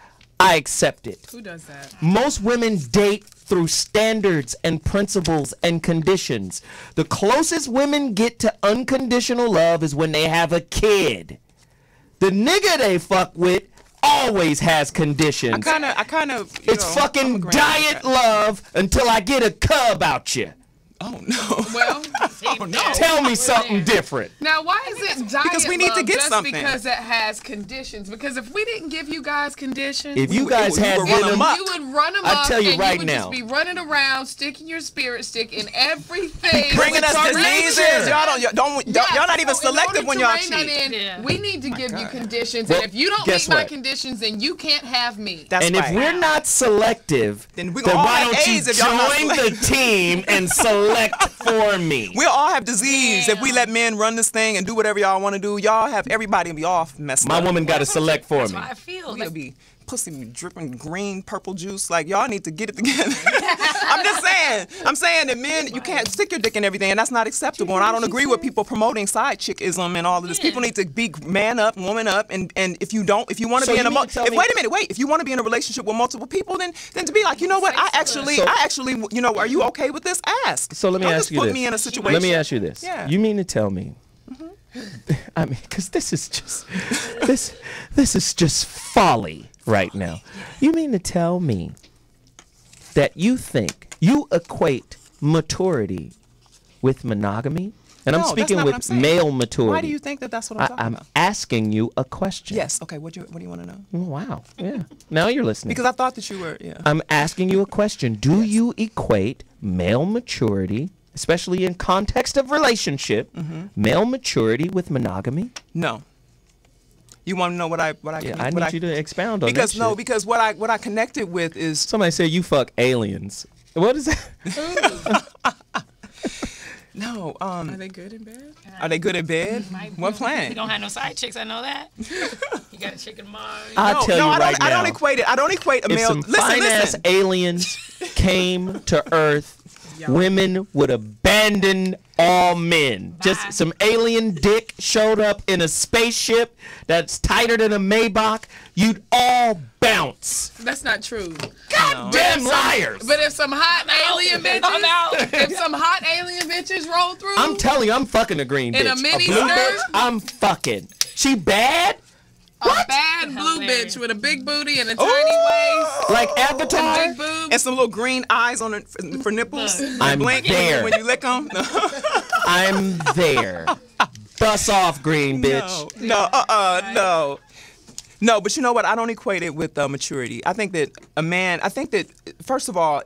I accept it. Who does that? Most women date through standards and principles and conditions. The closest women get to unconditional love is when they have a kid. The nigga they fuck with always has conditions. I kind of. It's fucking diet love until I get a cub out you. Oh no. Well, oh no. Tell me something different. Now, why is it diet Because we need love to get just something. because it has conditions? Because if we didn't give you guys conditions, If you guys had would run them, amok. you would run them I up, tell you and right you would now. just be running around, sticking your spirit stick in everything. Bringing us With diseases. Y'all not even so in selective order when to y'all rein that cheat. in, Yeah. we need to give you conditions, Well, and if you don't guess meet my what? conditions, then you can't have me. That's And right. if we're not selective, Then we then gonna all why have don't you AIDS if y'all not join the team and select for me? We'll all have disease if we let men run this thing and do whatever y'all want to do. Y'all have everybody be off messed My up. woman got to select for That's me. how I feel. We'll be pussy be dripping green, purple juice. Like y'all need to get it together. I'm just saying. I'm saying that men, you can't stick your dick in everything, and that's not acceptable. And I don't agree with people promoting side chickism and all of this. Yeah. People need to be man up, woman up, and if you want to So be in you a mean to tell me- wait a minute, wait. If you want to be in a relationship with multiple people, then to be like, you know what? I actually, you know, are you okay with this? Ask. So let me Don't ask just you put this. me in a situation. Let me ask you this. Yeah. You mean to tell me? I mean, because this is just this is just folly right now. You mean to tell me that you equate maturity with monogamy? And I'm No, that's speaking not what I'm with saying. male maturity. Why do you think that that's what I'm talking I'm about? asking you a question. Yes. Okay. What do you want to know? Wow. Yeah. Now you're listening. Because I thought that you were. Yeah. I'm asking you a question. Do you equate male maturity, especially in context of relationship, male maturity with monogamy? No. You want to know what I Yeah, I need you to expound on because that no shit. because what I connected with is Somebody said you fuck aliens. What is that? no Are they good in bed? are they good at bed? What You plan? don't have no side chicks. I know that. You got a chicken tomorrow. I'll tell you right now. I don't equate it. I don't equate a If male. some fine-ass aliens came to Earth, women would abandon all men. Just some alien dick showed up in a spaceship that's tighter than a Maybach, you'd all bounce. That's not true. Damn liars. But if some hot alien bitches, if some hot alien bitches roll through, I'm telling you, I'm fucking a green In bitch. a mini blue skirt? bitch, I'm fucking. She bad? a bad blue Hilarious. bitch with a big booty and a tiny waist, Like and Avatar? big boobs. and some little green eyes on it for nipples. I'm Blink there. when you lick them. I'm there. Bust off, green bitch. No. No, but you know what? I don't equate it with maturity. I think that first of all,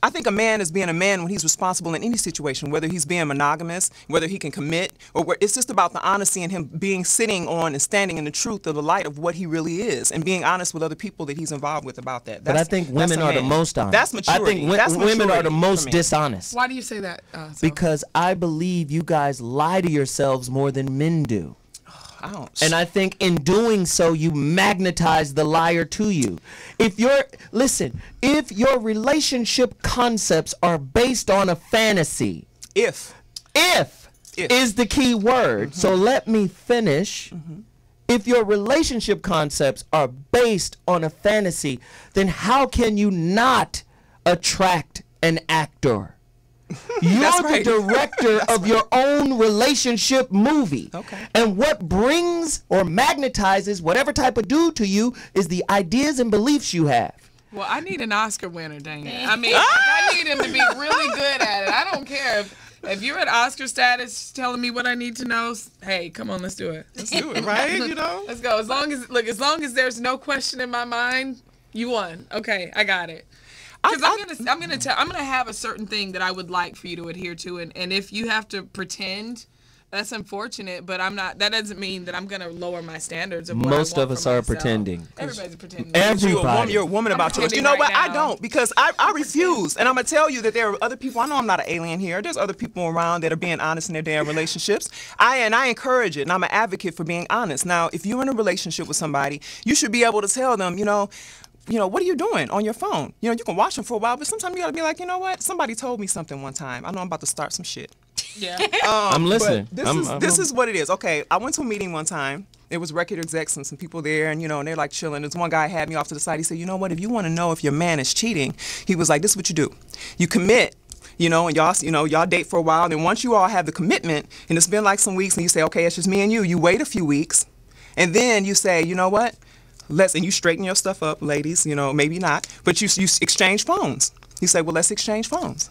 I think a man is being a man when he's responsible in any situation, whether he's being monogamous, whether he can commit, or it's just about the honesty and him sitting on and standing in the truth of the light of what he really is, and being honest with other people that he's involved with about that. But I think women are the most honest. That's maturity. I think That's women are maturity the most for me. dishonest. Why do you say that? Because I believe you guys lie to yourselves more than men do. I don't. And I think in doing so, you magnetize the liar to you. If your relationship concepts are based on a fantasy, If. is the key word. So let me finish. If your relationship concepts are based on a fantasy, then how can you not attract an actor? You're That's right. the director of your own relationship movie. Okay. And what brings or magnetizes whatever type of dude to you is the ideas and beliefs you have. Well, I need an Oscar winner, dang it. I mean, I need him to be really good at it. I don't care if you're at Oscar status telling me what I need to know. Hey, come on, let's do it. Let's do it, right? You know. Let's go. As long as there's no question in my mind, you won. Okay, I got it. Because I'm gonna have a certain thing that I would like for you to adhere to, and if you have to pretend, that's unfortunate. But I'm not. That doesn't mean that I'm gonna lower my standards of what Most I want of us for are myself. pretending. Everybody's pretending. You're a woman about yours. You know right what? I now. don't, because I refuse. And I'm going to tell you that there are other people. I know I'm not an alien here. There's other people around that are being honest in their damn relationships. I encourage it, and I'm an advocate for being honest. Now, if you're in a relationship with somebody, you should be able to tell them, you know, what are you doing on your phone? You know, you can watch them for a while, but sometimes you got to be like, you know what? Somebody told me something one time. I know I'm about to start some shit. Yeah. I'm listening. This is what it is. Okay, I went to a meeting one time. There was record execs and some people there, and and they're like chilling. There's one guy had me off to the side. He said, "You know what? If you want to know if your man is cheating," he was like, "This is what you do. You commit." And y'all date for a while, and then once you all have the commitment, and it's been like some weeks, and you say, okay, it's just me and you wait a few weeks, and then you say, you know what, and you straighten your stuff up, ladies, maybe not, but you exchange phones. You say, well, let's exchange phones.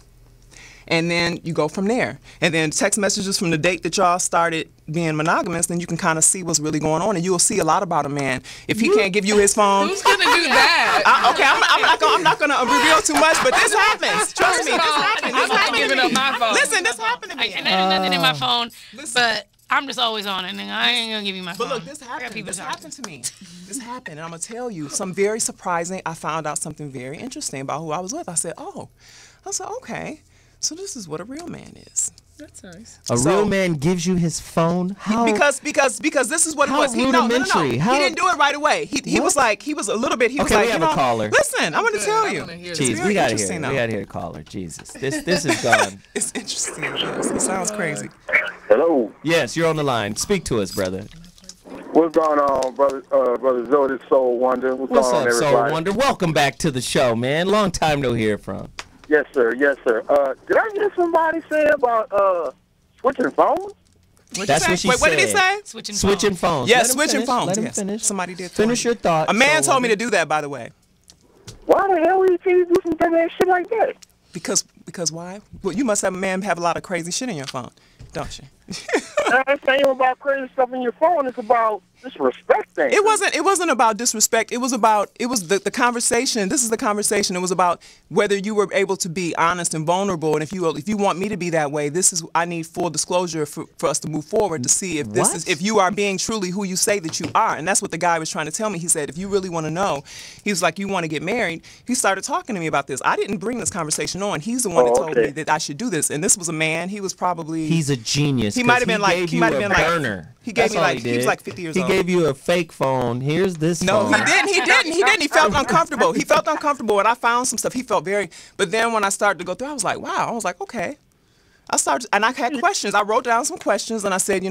And then you go from there. And then text messages from the date that y'all started being monogamous, then you can kind of see what's really going on, and you'll see a lot about a man. If he can't give you his phone, Who's gonna do that? I'm not gonna reveal too much, but this happens. Trust me, this happens. I'm not giving up my phone. Listen, this happened to me. And there's nothing in my phone, but I'm just always on it, and I ain't gonna give you my phone. But look, this happened. This happened to me. This happened, and I'm gonna tell you some very surprising. I found out something very interesting about who I was with. I said, okay. So this is what a real man is. That's nice. A real man gives you his phone? How? Because this is what it was. Rudimentary. No. He didn't do it right away. He was a little bit. He was like, we have a caller. Listen, I'm going to tell you. Jeez, we got to hear. We got to hear a caller. Jesus, this is gone. It's interesting. It sounds crazy. Hello. Yes, you're on the line. Speak to us, brother. What's going on, brother Zoe? This Soul Wonder. What's going on, everybody? Soul Wonder? Welcome back to the show, man. Long time no hear from. Yes, sir. Yes, sir. Did I hear somebody say about switching phones? That's what she said. What did he say? Switching phones. Yeah, switching phones. Let him yes. finish. Somebody did. Finish your thought. A man told me to do that, by the way. Why the hell would you do some dumbass shit like that? Because why? Well, you must have a lot of crazy shit in your phone, don't you? It's not even about crazy stuff in your phone. It's about disrespect things. It wasn't about disrespect. It was the conversation. This is the conversation. It was about whether you were able to be honest and vulnerable, and if you want me to be that way, I need full disclosure for us to move forward to see if you are being truly who you say that you are. And that's what the guy was trying to tell me. He said, if you really want to know, he was like, you want to get married. He started talking to me about this. I didn't bring this conversation on. He's the one that told me that I should do this. And this was a man. He was probably He's a genius. He might have been like He gave me he was like 50 years old. He gave you a fake phone. Here's this phone. No, he didn't. He felt uncomfortable. He felt uncomfortable, and I found some stuff. He felt but then when I started to go through, I was like, wow. I was like, okay. And I had questions. I wrote down some questions, and I said,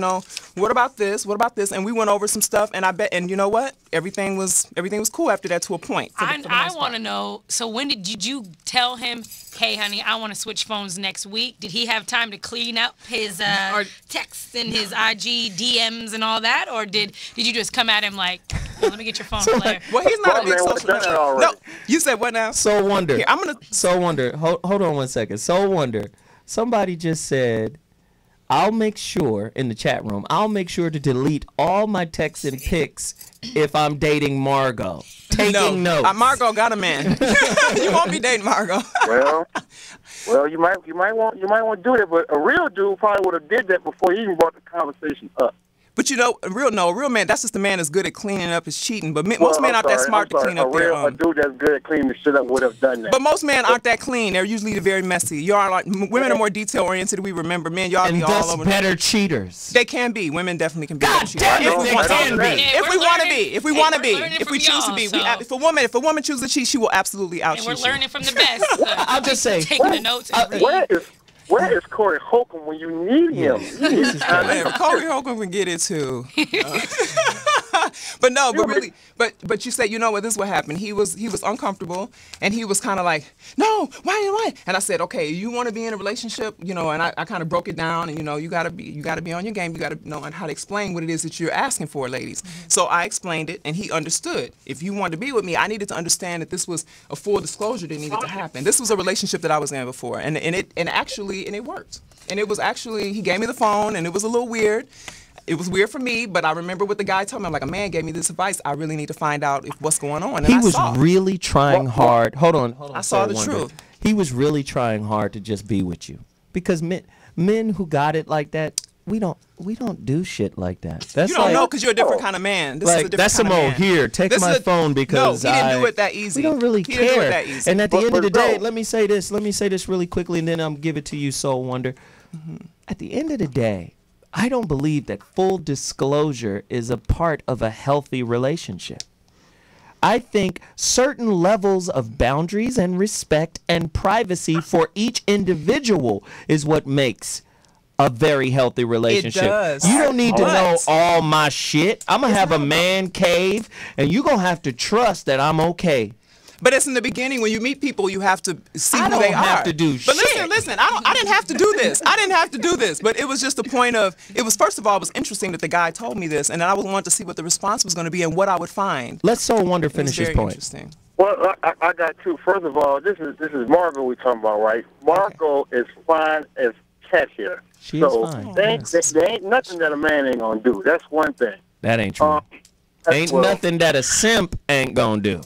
what about this? What about this? And we went over some stuff, and you know what? Everything was cool after that to a point. I want to know, so when did you tell him, hey, honey, I want to switch phones next week? Did he have time to clean up his texts and his IG DMs and all that? Or did you just come at him like, let me get your phone, player? Well, he's not a big social media. No, you said what now? Soul Wonder. Here, Soul Wonder. Hold on one second. Soul Wonder. Somebody just said, I'll make sure, in the chat room, I'll make sure to delete all my texts and pics if I'm dating Margo. Taking notes. Margo got a man. You won't be dating Margo. Well, you might want to do that, but a real dude probably would have did that before he even brought the conversation up. But a real man, that's just the man that's good at cleaning up his cheating. But most men aren't that smart to clean up their A dude that's good at cleaning the shit up would have done that. But most men aren't that clean. They're usually very messy. Women are more detail oriented. We remember men. Y'all be all over. Better cheaters. They can be. Women definitely can be better cheaters. If we want to be. If we want to be. If we choose to be. If a woman chooses to cheat, she will absolutely out cheat you. And we're learning from the best. I'll just say. Taking the notes. Where is Corey Holcomb when you need him? Corey Holcomb can get it too. But you said, you know what, this is what happened. He was uncomfortable, and he was kind of like, no, why? And I said, okay, you want to be in a relationship, and I kind of broke it down, and you gotta be on your game. You gotta know how to explain what it is that you're asking for, ladies. Mm-hmm. So I explained it, and he understood. If you wanted to be with me, I needed to understand that this was a full disclosure that needed to happen. This was a relationship that I was in before, and it worked. And it was actually, he gave me the phone, and it was a little weird. It was weird for me, but I remember what the guy told me. I'm like, a man gave me this advice. I really need to find out what's going on. And he was really trying hard. Hold on. I saw the truth. He was really trying hard to just be with you, because men who got it like that, we don't do shit like that. That's you don't know because you're a different kind of man. This is a different that's kind of man. Here, take my phone because no, he didn't do it that easy. We don't really he care. Didn't do it that easy. And at the end of the day, let me say this really quickly, and then I'll give it to you, Soul Wonder. Mm-hmm. At the end of the day, I don't believe that full disclosure is a part of a healthy relationship. I think certain levels of boundaries and respect and privacy for each individual is what makes a very healthy relationship. It does. You don't need to know But- all my shit. I'm going to have a man cave, and you're going to have to trust that I'm okay. But it's in the beginning when you meet people, you have to see I who don't they are. have to do But shit. listen, I didn't have to do this. I didn't have to do this. But it was just a point of, it was, first of all, it was interesting that the guy told me this, and I wanted to see what the response was going to be and what I would find. Let Soul Wonder It was finish his very point. interesting. Well, I got two. First of all, this is Margo we talking about, right? Margo is fine as cat here. She so is fine. there ain't nothing that a man ain't gonna do. That's one thing. That ain't true. Ain't well- nothing that a simp ain't going to do.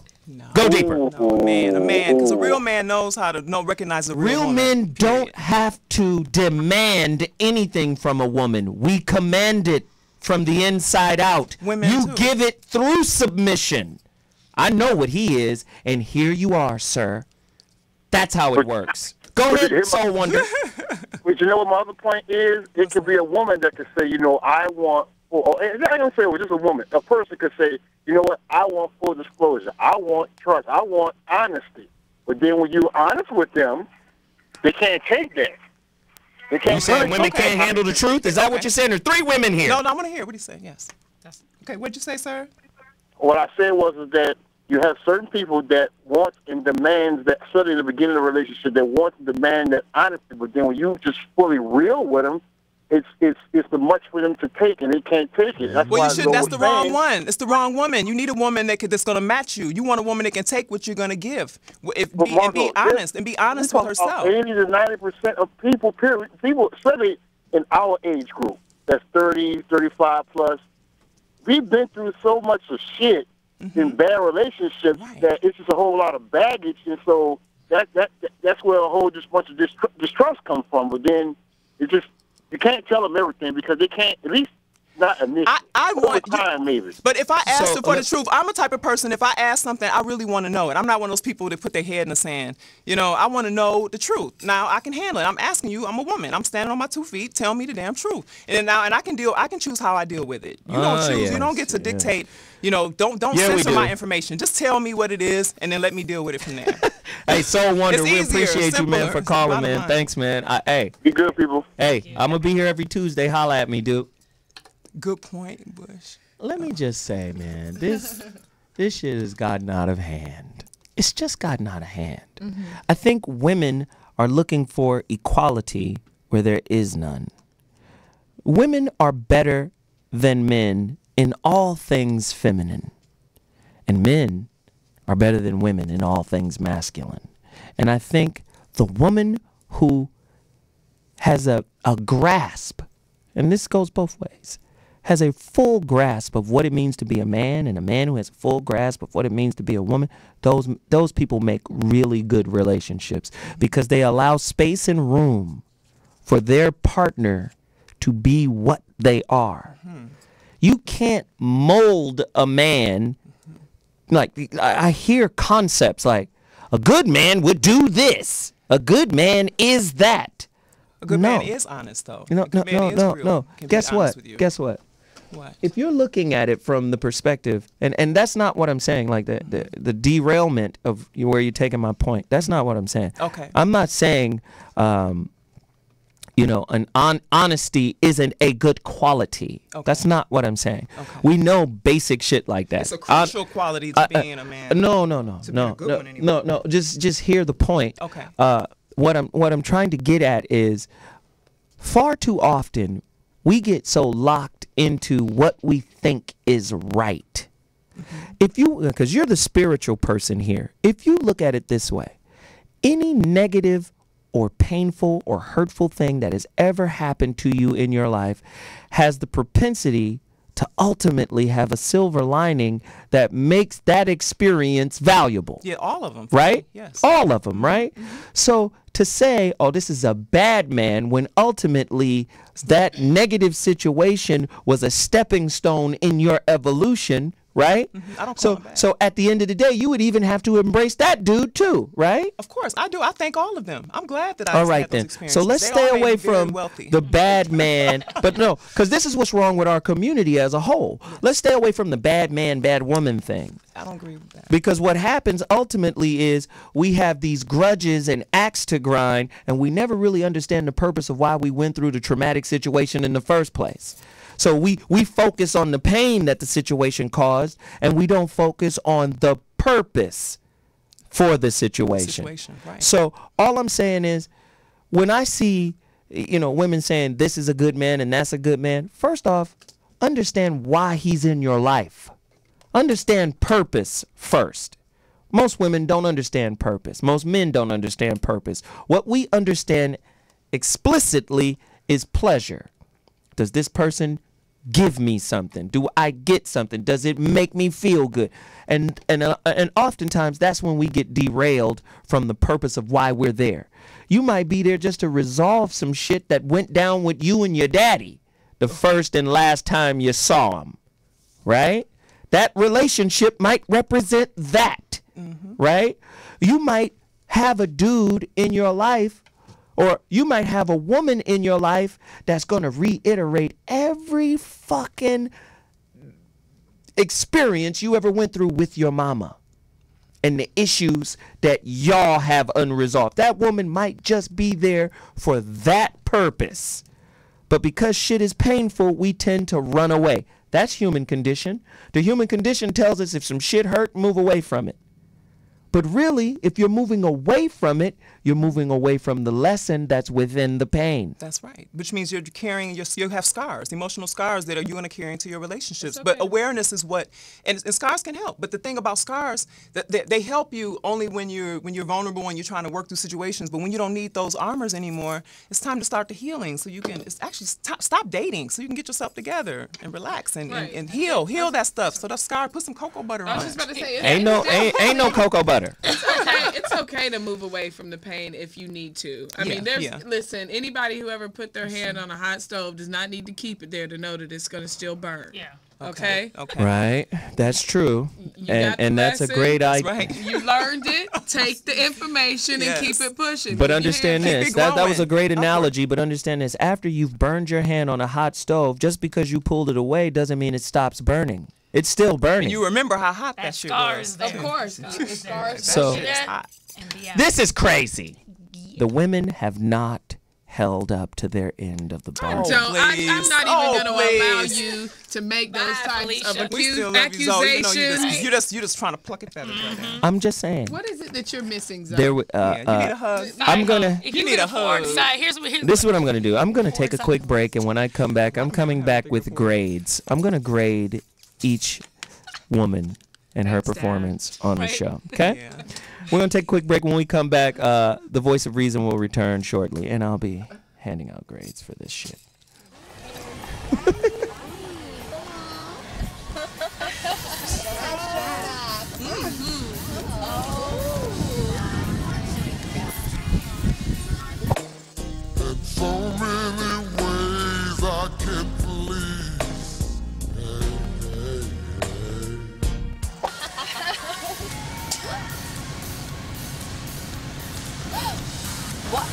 Go deeper. No, a man, because a real man knows how to recognize a real woman. Men don't have to demand anything from a woman. We command it from the inside out. Women you too. give it through submission. I know what he is, and here you are, sir. That's how it works. Go ahead, Soul Wonder. But you know what my other point is? It could be a woman that could say, you know, I want, or I don't say it was just a woman. A person could say, you know what, I want full disclosure. I want trust. I want honesty. But then when you're honest with them, they can't take that. They can't. You saying women can't handle the truth? Is that what you're saying? There's 3 women here. No, I want to hear what he said. Yes. Okay, what'd you say, sir? What I said was that you have certain people that want and demands that, certainly in the beginning of the relationship, that want and demand that honesty, but then when you just fully real with them, it's too much for them to take, and they can't take it. That's Well, why you should. That's the wrong one. It's the wrong woman. You need a woman that's going to match you. You want a woman that can take what you're going to give. And be honest with herself. 80 to 90% of people, period, people, especially in our age group, that's 30, 35 plus, we've been through so much of shit in bad relationships that it's just a whole lot of baggage, and so that's where a whole just bunch of distrust comes from. But then it just, you can't tell them everything because they can't, at least not initially. I want time, maybe. But if I ask for the truth, I'm a type of person, if I ask something, I really want to know it. I'm not one of those people that put their head in the sand. You know, I want to know the truth. Now, I can handle it. I'm asking you, I'm a woman. I'm standing on my 2 feet. Tell me the damn truth. And I can choose how I deal with it. You don't choose. You don't get to dictate. You know, don't censor my information. Just tell me what it is, and then let me deal with it from there. Hey, Soul Wonder, we easier, appreciate you, man, for calling, man. Thanks, man. Hey. Be good, people. Hey, I'm going to be here every Tuesday. Holla at me, dude. Good point, Bush. Let me just say, man, this shit has gotten out of hand. It's just gotten out of hand. I think women are looking for equality where there is none. Women are better than men in all things feminine. And men are better than women in all things masculine. And I think the woman who has a grasp, and this goes both ways, has a full grasp of what it means to be a man, and a man who has a full grasp of what it means to be a woman, those people make really good relationships because they allow space and room for their partner to be what they are. You can't mold a man. Like, I hear concepts like, a good man would do this. A good man is that. A good man is honest, though. No. Guess what? Guess what? What? If you're looking at it from the perspective, and that's not what I'm saying, like the derailment of where you're taking my point. That's not what I'm saying. Okay. I'm not saying, honesty isn't a good quality. Okay. That's not what I'm saying. Okay. We know basic shit like that. It's a crucial quality to being a man. No. Just hear the point. Okay. What I'm trying to get at is, far too often we get so locked into what we think is right. Because you're the spiritual person here. If you look at it this way, any negative or painful or hurtful thing that has ever happened to you in your life has the propensity to ultimately have a silver lining that makes that experience valuable. Yeah, all of them. Right? Yes. All of them, right? So to say, oh, this is a bad man, when ultimately that negative situation was a stepping stone in your evolution, right? I don't call him back. So at the end of the day, you would even have to embrace that dude too, right? Of course, I do. I thank all of them. I'm glad that I All right had those then. experiences. So let's They stay all made away me very from wealthy. the bad man. But no, because this is what's wrong with our community as a whole. Let's stay away from the bad man, bad woman thing. I don't agree with that. Because what happens ultimately is we have these grudges and axe to grind, and we never really understand the purpose of why we went through the traumatic situation in the first place. So we focus on the pain that the situation caused, and we don't focus on the purpose for the situation. Right. So all I'm saying is, when I see, women saying this is a good man and that's a good man, first off, understand why he's in your life. Understand purpose first. Most women don't understand purpose. Most men don't understand purpose. What we understand explicitly is pleasure. Does this person give me something? Do I get something? Does it make me feel good? And oftentimes that's when we get derailed from the purpose of why we're there. You might be there just to resolve some shit that went down with you and your daddy the first and last time you saw him, right? That relationship might represent that, right? You might have a dude in your life, or you might have a woman in your life that's going to reiterate every fucking experience you ever went through with your mama and the issues that y'all have unresolved. That woman might just be there for that purpose. But because shit is painful, we tend to run away. That's human condition. The human condition tells us if some shit hurt, move away from it. But really, if you're moving away from it, you're moving away from the lesson that's within the pain. That's right. Which means you're carrying, you have scars, emotional scars that you're going to carry into your relationships. But awareness is what, and scars can help. But the thing about scars, they help you only when you're vulnerable and you're trying to work through situations. But when you don't need those armors anymore, it's time to start the healing. So you can actually stop dating, so you can get yourself together and relax and heal that stuff. So that scar, put some cocoa butter on it. I was just about to say, ain't no cocoa butter. It's okay to move away from the pain if you need to. I mean, listen, anybody who ever put their hand on a hot stove does not need to keep it there to know that it's going to still burn. Yeah. Okay. Right. That's true. And that's a great idea. Right. You learned it. Take the information and keep it pushing. But understand this. That was a great analogy. But understand this. After you've burned your hand on a hot stove, just because you pulled it away doesn't mean it stops burning. It's still burning. And you remember how hot that shit was. Of course. Scars. So this is crazy. The women have not held up to their end of the bargain. I'm not even going to allow you to make those types of accusations. You're just trying to pluck it better. I'm just saying. What is it that you're missing, Zoe? You need a hug. You need a hug. This is what I'm going to do. I'm going to take a quick break, and when I come back, I'm coming back with grades. I'm going to grade each woman and her performance on the show. Okay? Yeah. We're going to take a quick break. When we come back, the voice of reason will return shortly, and I'll be handing out grades for this shit. So many ways I can please. What?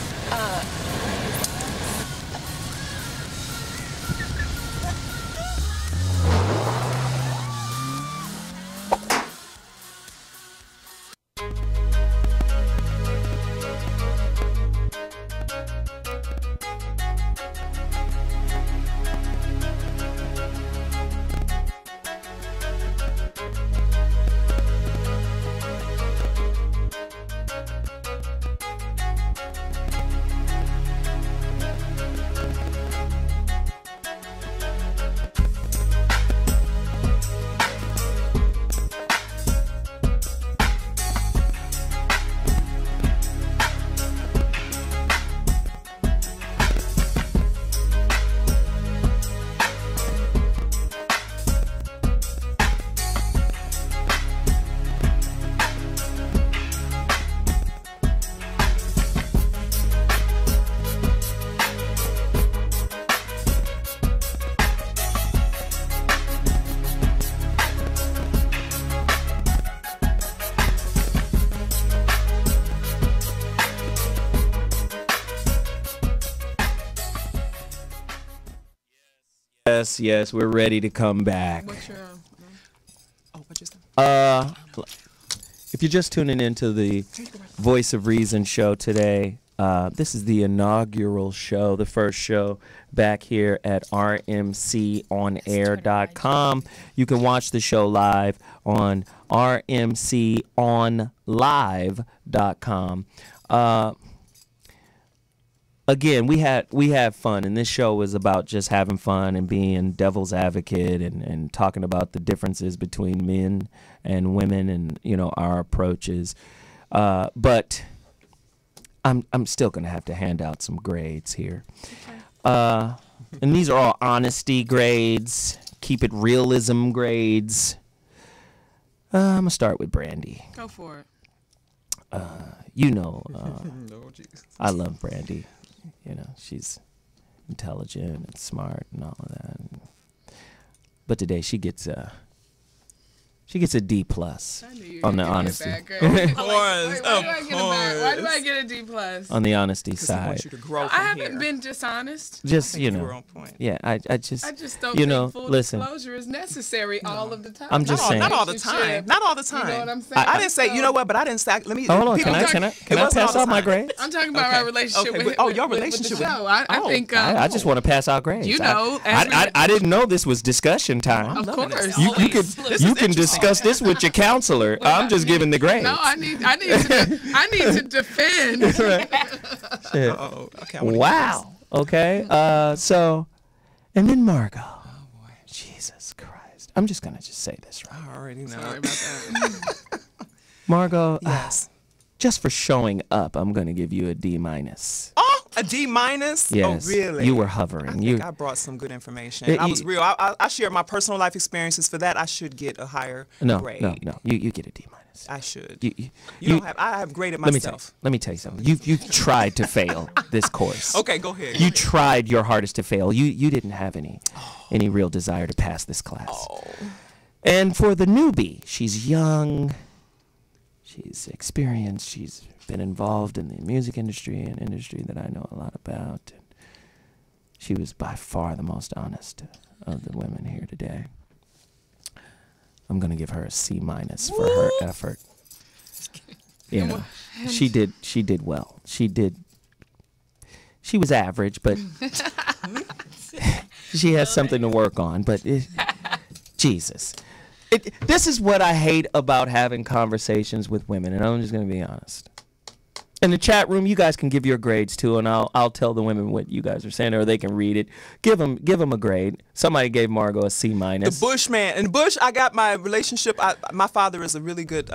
Yes, yes, we're ready to come back. What's your? What you say? If you're just tuning into the Voice of Reason show today, this is the inaugural show, the first show back here at rmconair.com. You can watch the show live on rmconlive.com. Again, we had fun, and this show was about just having fun and being devil's advocate and talking about the differences between men and women and, you know, our approaches. But I'm still going to have to hand out some grades here. And these are all honesty grades, keep it realism grades. I'm going to start with Brandi. Go for it. You know, I love Brandi. You know, she's intelligent and smart and all of that. But today she gets a D+ on the honesty. Why do I get a D+? On the honesty side. I haven't been dishonest. Just, you know, yeah, I just don't you think know, full listen. disclosure is necessary all of the time. I'm just saying. Not all the time. Not all the time. You know what I'm saying? I didn't say, you know what, but I didn't say, let me. Hold on, can I pass out my grades? I'm talking about our relationship with your relationship with the show. I think. I just want to pass out grades. You know, I didn't know this was discussion time. Of course. You can discuss this with your counselor. I'm just giving the grades. No, I need to defend. Okay, wow. Okay. So, and then Margo. Oh boy. Jesus Christ. I'm just gonna say this right. I already know. Sorry about that. Margo. Yes. Just for showing up, I'm gonna give you a D-. Oh, a D-? Yes. Oh, really? You were hovering. I think I brought some good information. I was real. I shared my personal life experiences. For that, I should get a higher grade. No. You get a D-. I should. You don't have. I have graded myself. Let me tell you something. You've tried to fail this course. Okay, go ahead. You tried your hardest to fail. You didn't have any real desire to pass this class. Oh. And for the newbie, she's young. She's experienced. She's been involved in the music industry, an industry that I know a lot about. And she was by far the most honest of the women here today. I'm gonna give her a C- for her effort. You know, she did well. She was average, but she has something to work on. But Jesus, this is what I hate about having conversations with women, and I'm just gonna be honest. In the chat room, you guys can give your grades too, and I'll tell the women what you guys are saying, or they can read it. Give them a grade. Somebody gave Margo a C-. The Bushman. In Bush, I got my relationship. My father is a really good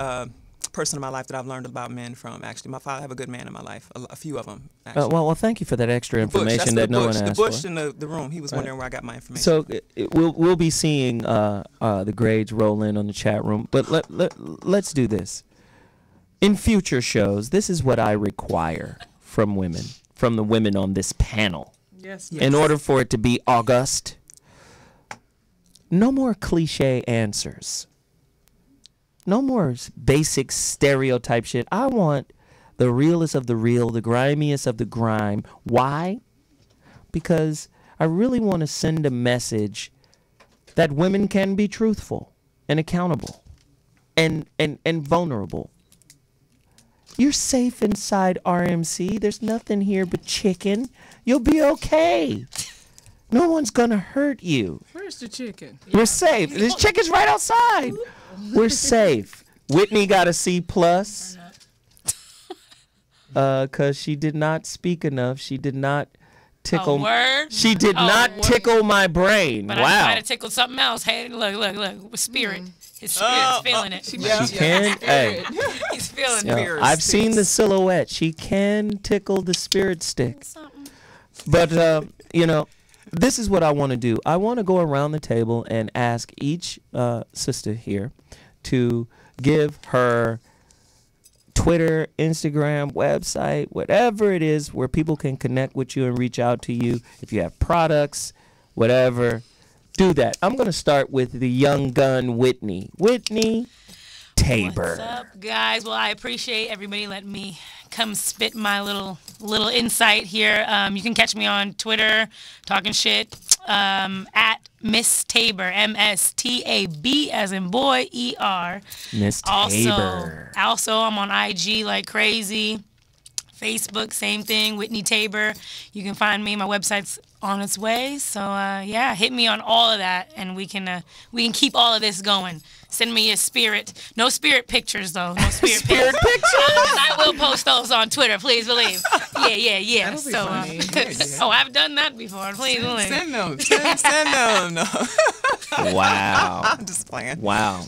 person in my life that I've learned about men from. Actually, my father, I have a good man in my life. A few of them. Well, thank you for that extra information that no one asked for. The Bush in the room. He was wondering where I got my information. So we'll be seeing the grades roll in on the chat room, but let's do this. In future shows, this is what I require from women, from the women on this panel. Yes. In order for it to be august, no more cliche answers. No more basic stereotype shit. I want the realest of the real, the grimiest of the grime. Why? Because I really want to send a message that women can be truthful and accountable and vulnerable. You're safe inside RMC. There's nothing here but chicken. You'll be okay. No one's going to hurt you. Where's the chicken? We're safe. There's chickens right outside. We're safe. Whitney got a C+. Because she did not speak enough. She did not tickle. She did not tickle my brain. But wow. I might have tickled something else. Hey, look. Spirit. His spirit's feeling it. She can. Hey. He's feeling it. I've seen the silhouette. She can tickle the spirit stick. But, you know, this is what I want to do. I want to go around the table and ask each sister here to give her Twitter, Instagram, website, whatever it is where people can connect with you and reach out to you. If you have products, whatever. Do that. I'm going to start with the young gun Whitney. Whitney Taber. What's up, guys? Well, I appreciate everybody letting me come spit my little insight here. You can catch me on Twitter, talking shit, at Miss Taber, M-S-T-A-B as in boy, E-R. Miss Taber. Also, I'm on IG like crazy. Facebook, same thing, Whitney Taber. You can find me. My website's on its way. So, yeah, hit me on all of that, and we can keep all of this going. Send me your spirit. No spirit pictures, though. No spirit pictures. I will post those on Twitter, please believe. Yeah. That'll be funny. Yeah. Oh, I've done that before. Please believe. Send them. Send them. Wow. I'm just playing. Wow.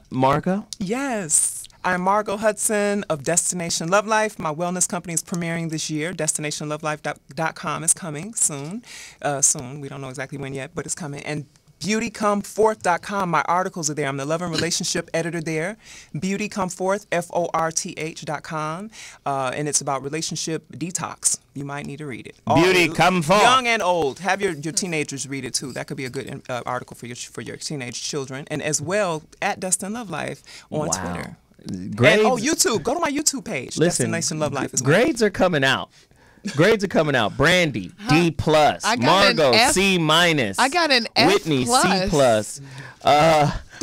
Margo? Yes. I'm Margo Hudson of Destination Love Life. My wellness company is premiering this year. DestinationLoveLife.com is coming soon. We don't know exactly when yet, but it's coming. And BeautyComeForth.com. My articles are there. I'm the love and relationship editor there. BeautyComeForth, Forth.com. And it's about relationship detox. You might need to read it. Beauty come forth. Young and old. Have your teenagers read it too. That could be a good article for your teenage children. And as well, at Destin Love Life on Twitter. Grades, and YouTube. Go to my YouTube page. Listen, Destination Love Life. Grades are coming out. Grades are coming out. Brandi, D+. Margo, C-. I got an F+. Whitney, C+. The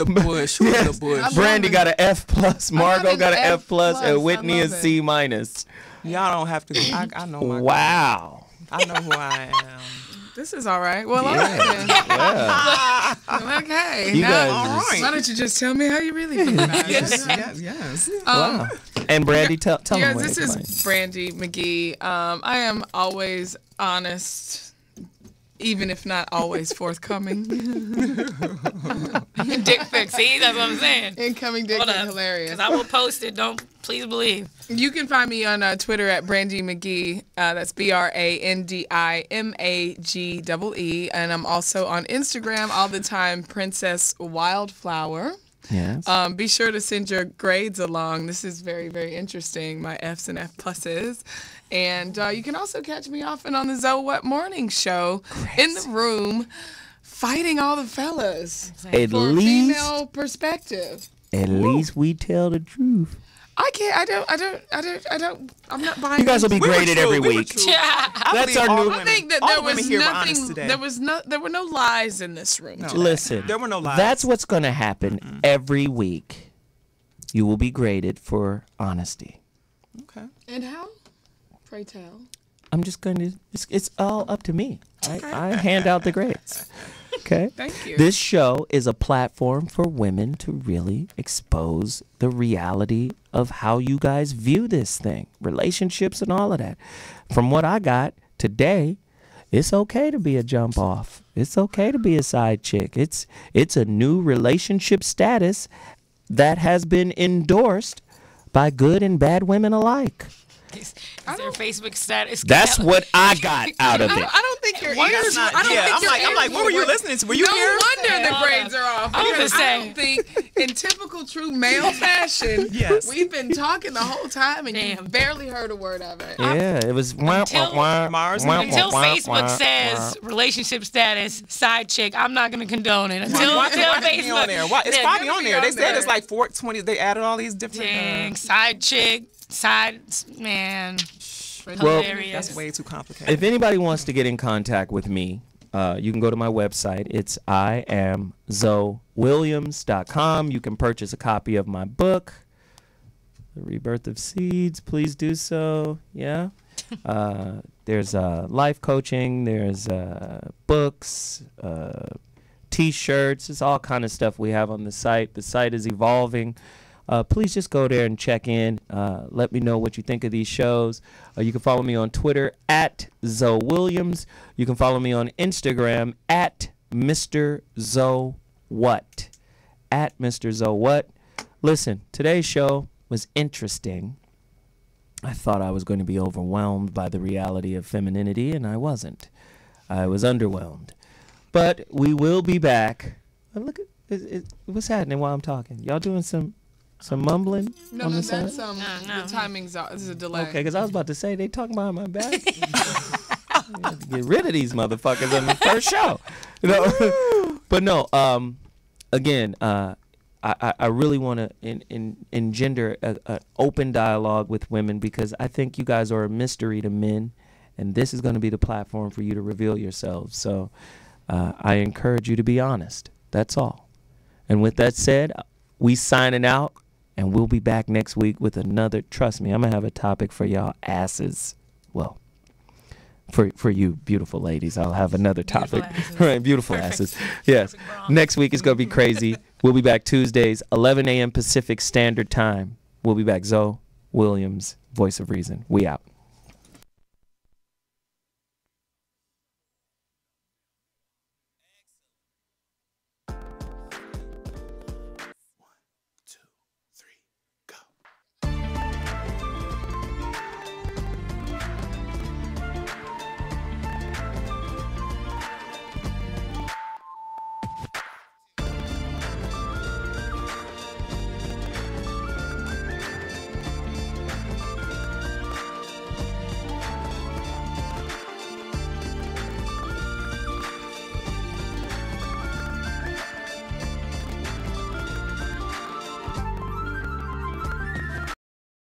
Bush. The Bush. Brandi got an F+. Margo got an F+. And Whitney is C-. Y'all don't have to. I know my. Wow. I know who I am. This is all right. Well, Yeah. okay. You now, guys all right. Why don't you just tell me how you really feel about it? Yes. Wow. And Brandi, tell me. Guys, this is Brandi Magee. I am always honest, even if not always forthcoming. Dick pic, see? That's what I'm saying. Incoming dick pic, hilarious. I will post it. Don't please believe. You can find me on Twitter at Brandi Magee. That's BrandiMagee. And I'm also on Instagram all the time, Princess Wildflower. Yes. Be sure to send your grades along. This is very, very interesting, my Fs and F pluses. And you can also catch me often on the Zoe What Morning Show in the room fighting all the fellas At for least, a female perspective. At least we tell the truth. I can't. I don't. I'm not buying. You guys will be graded every week. That's our new. I think that there was nothing. There were no lies in this room. No. Listen, there were no lies. That's what's going to happen every week. You will be graded for honesty. Okay. And how? Pray tell. I'm just going to. It's all up to me. I hand out the grades. Okay. Thank you. This show is a platform for women to really expose the reality of how you guys view this thing, relationships and all of that. From what I got today, it's okay to be a jump off. It's okay to be a side chick. It's a new relationship status that has been endorsed by good and bad women alike. Is their Facebook status? That's what I got out of it. I don't think your Well, ears. that's not- I don't yeah, think I'm your like- I'm ears like, what were you listening to? Were you no here? wonder the grades are off. I was Because gonna I say. don't think, in typical true male fashion, Yes. we've been talking the whole time and you Damn. barely heard a word of it. Yeah, it was Until Facebook says says relationship status, side chick, I'm not going to condone it. Until Why can't it be Facebook. on there? Why? It's Yeah, probably it'll on be there. They on said there. it's like 420. They added all these different. Dang, side chick, side, man. Well, Hilarious. That's way too complicated. if anybody wants to get in contact with me, you can go to my website. It's IamZoeWilliams.com. You can purchase a copy of my book, The Rebirth of Seeds. Please do so. Yeah. There's life coaching. There's books, T-shirts. It's all kind of stuff we have on the site. The site is evolving. Please just go there and check in. Let me know what you think of these shows. You can follow me on Twitter at Zoe Williams. You can follow me on Instagram at Mr. Zoe What. At Mr. Zoe What. Listen, today's show was interesting. I thought I was going to be overwhelmed by the reality of femininity, and I wasn't. I was underwhelmed. But we will be back. Look at what's happening while I'm talking. Y'all doing some mumbling No, on no, the side? that's the timing's off. This is a delay. Okay, because I was about to say they talking behind my back. You have to get rid of these motherfuckers on the first show. You know? But no, again, I really want to engender an open dialogue with women because I think you guys are a mystery to men, and this is going to be the platform for you to reveal yourselves. So I encourage you to be honest. That's all. And with that said, we signing out, and we'll be back next week with another. Trust me, I'm going to have a topic for y'all asses. Well, for you beautiful ladies, I'll have another topic. Right, beautiful asses. Yes. Next week is going to be crazy. We'll be back Tuesdays, 11 a.m. Pacific Standard Time. We'll be back. Zoe Williams, Voice of Reason. We out.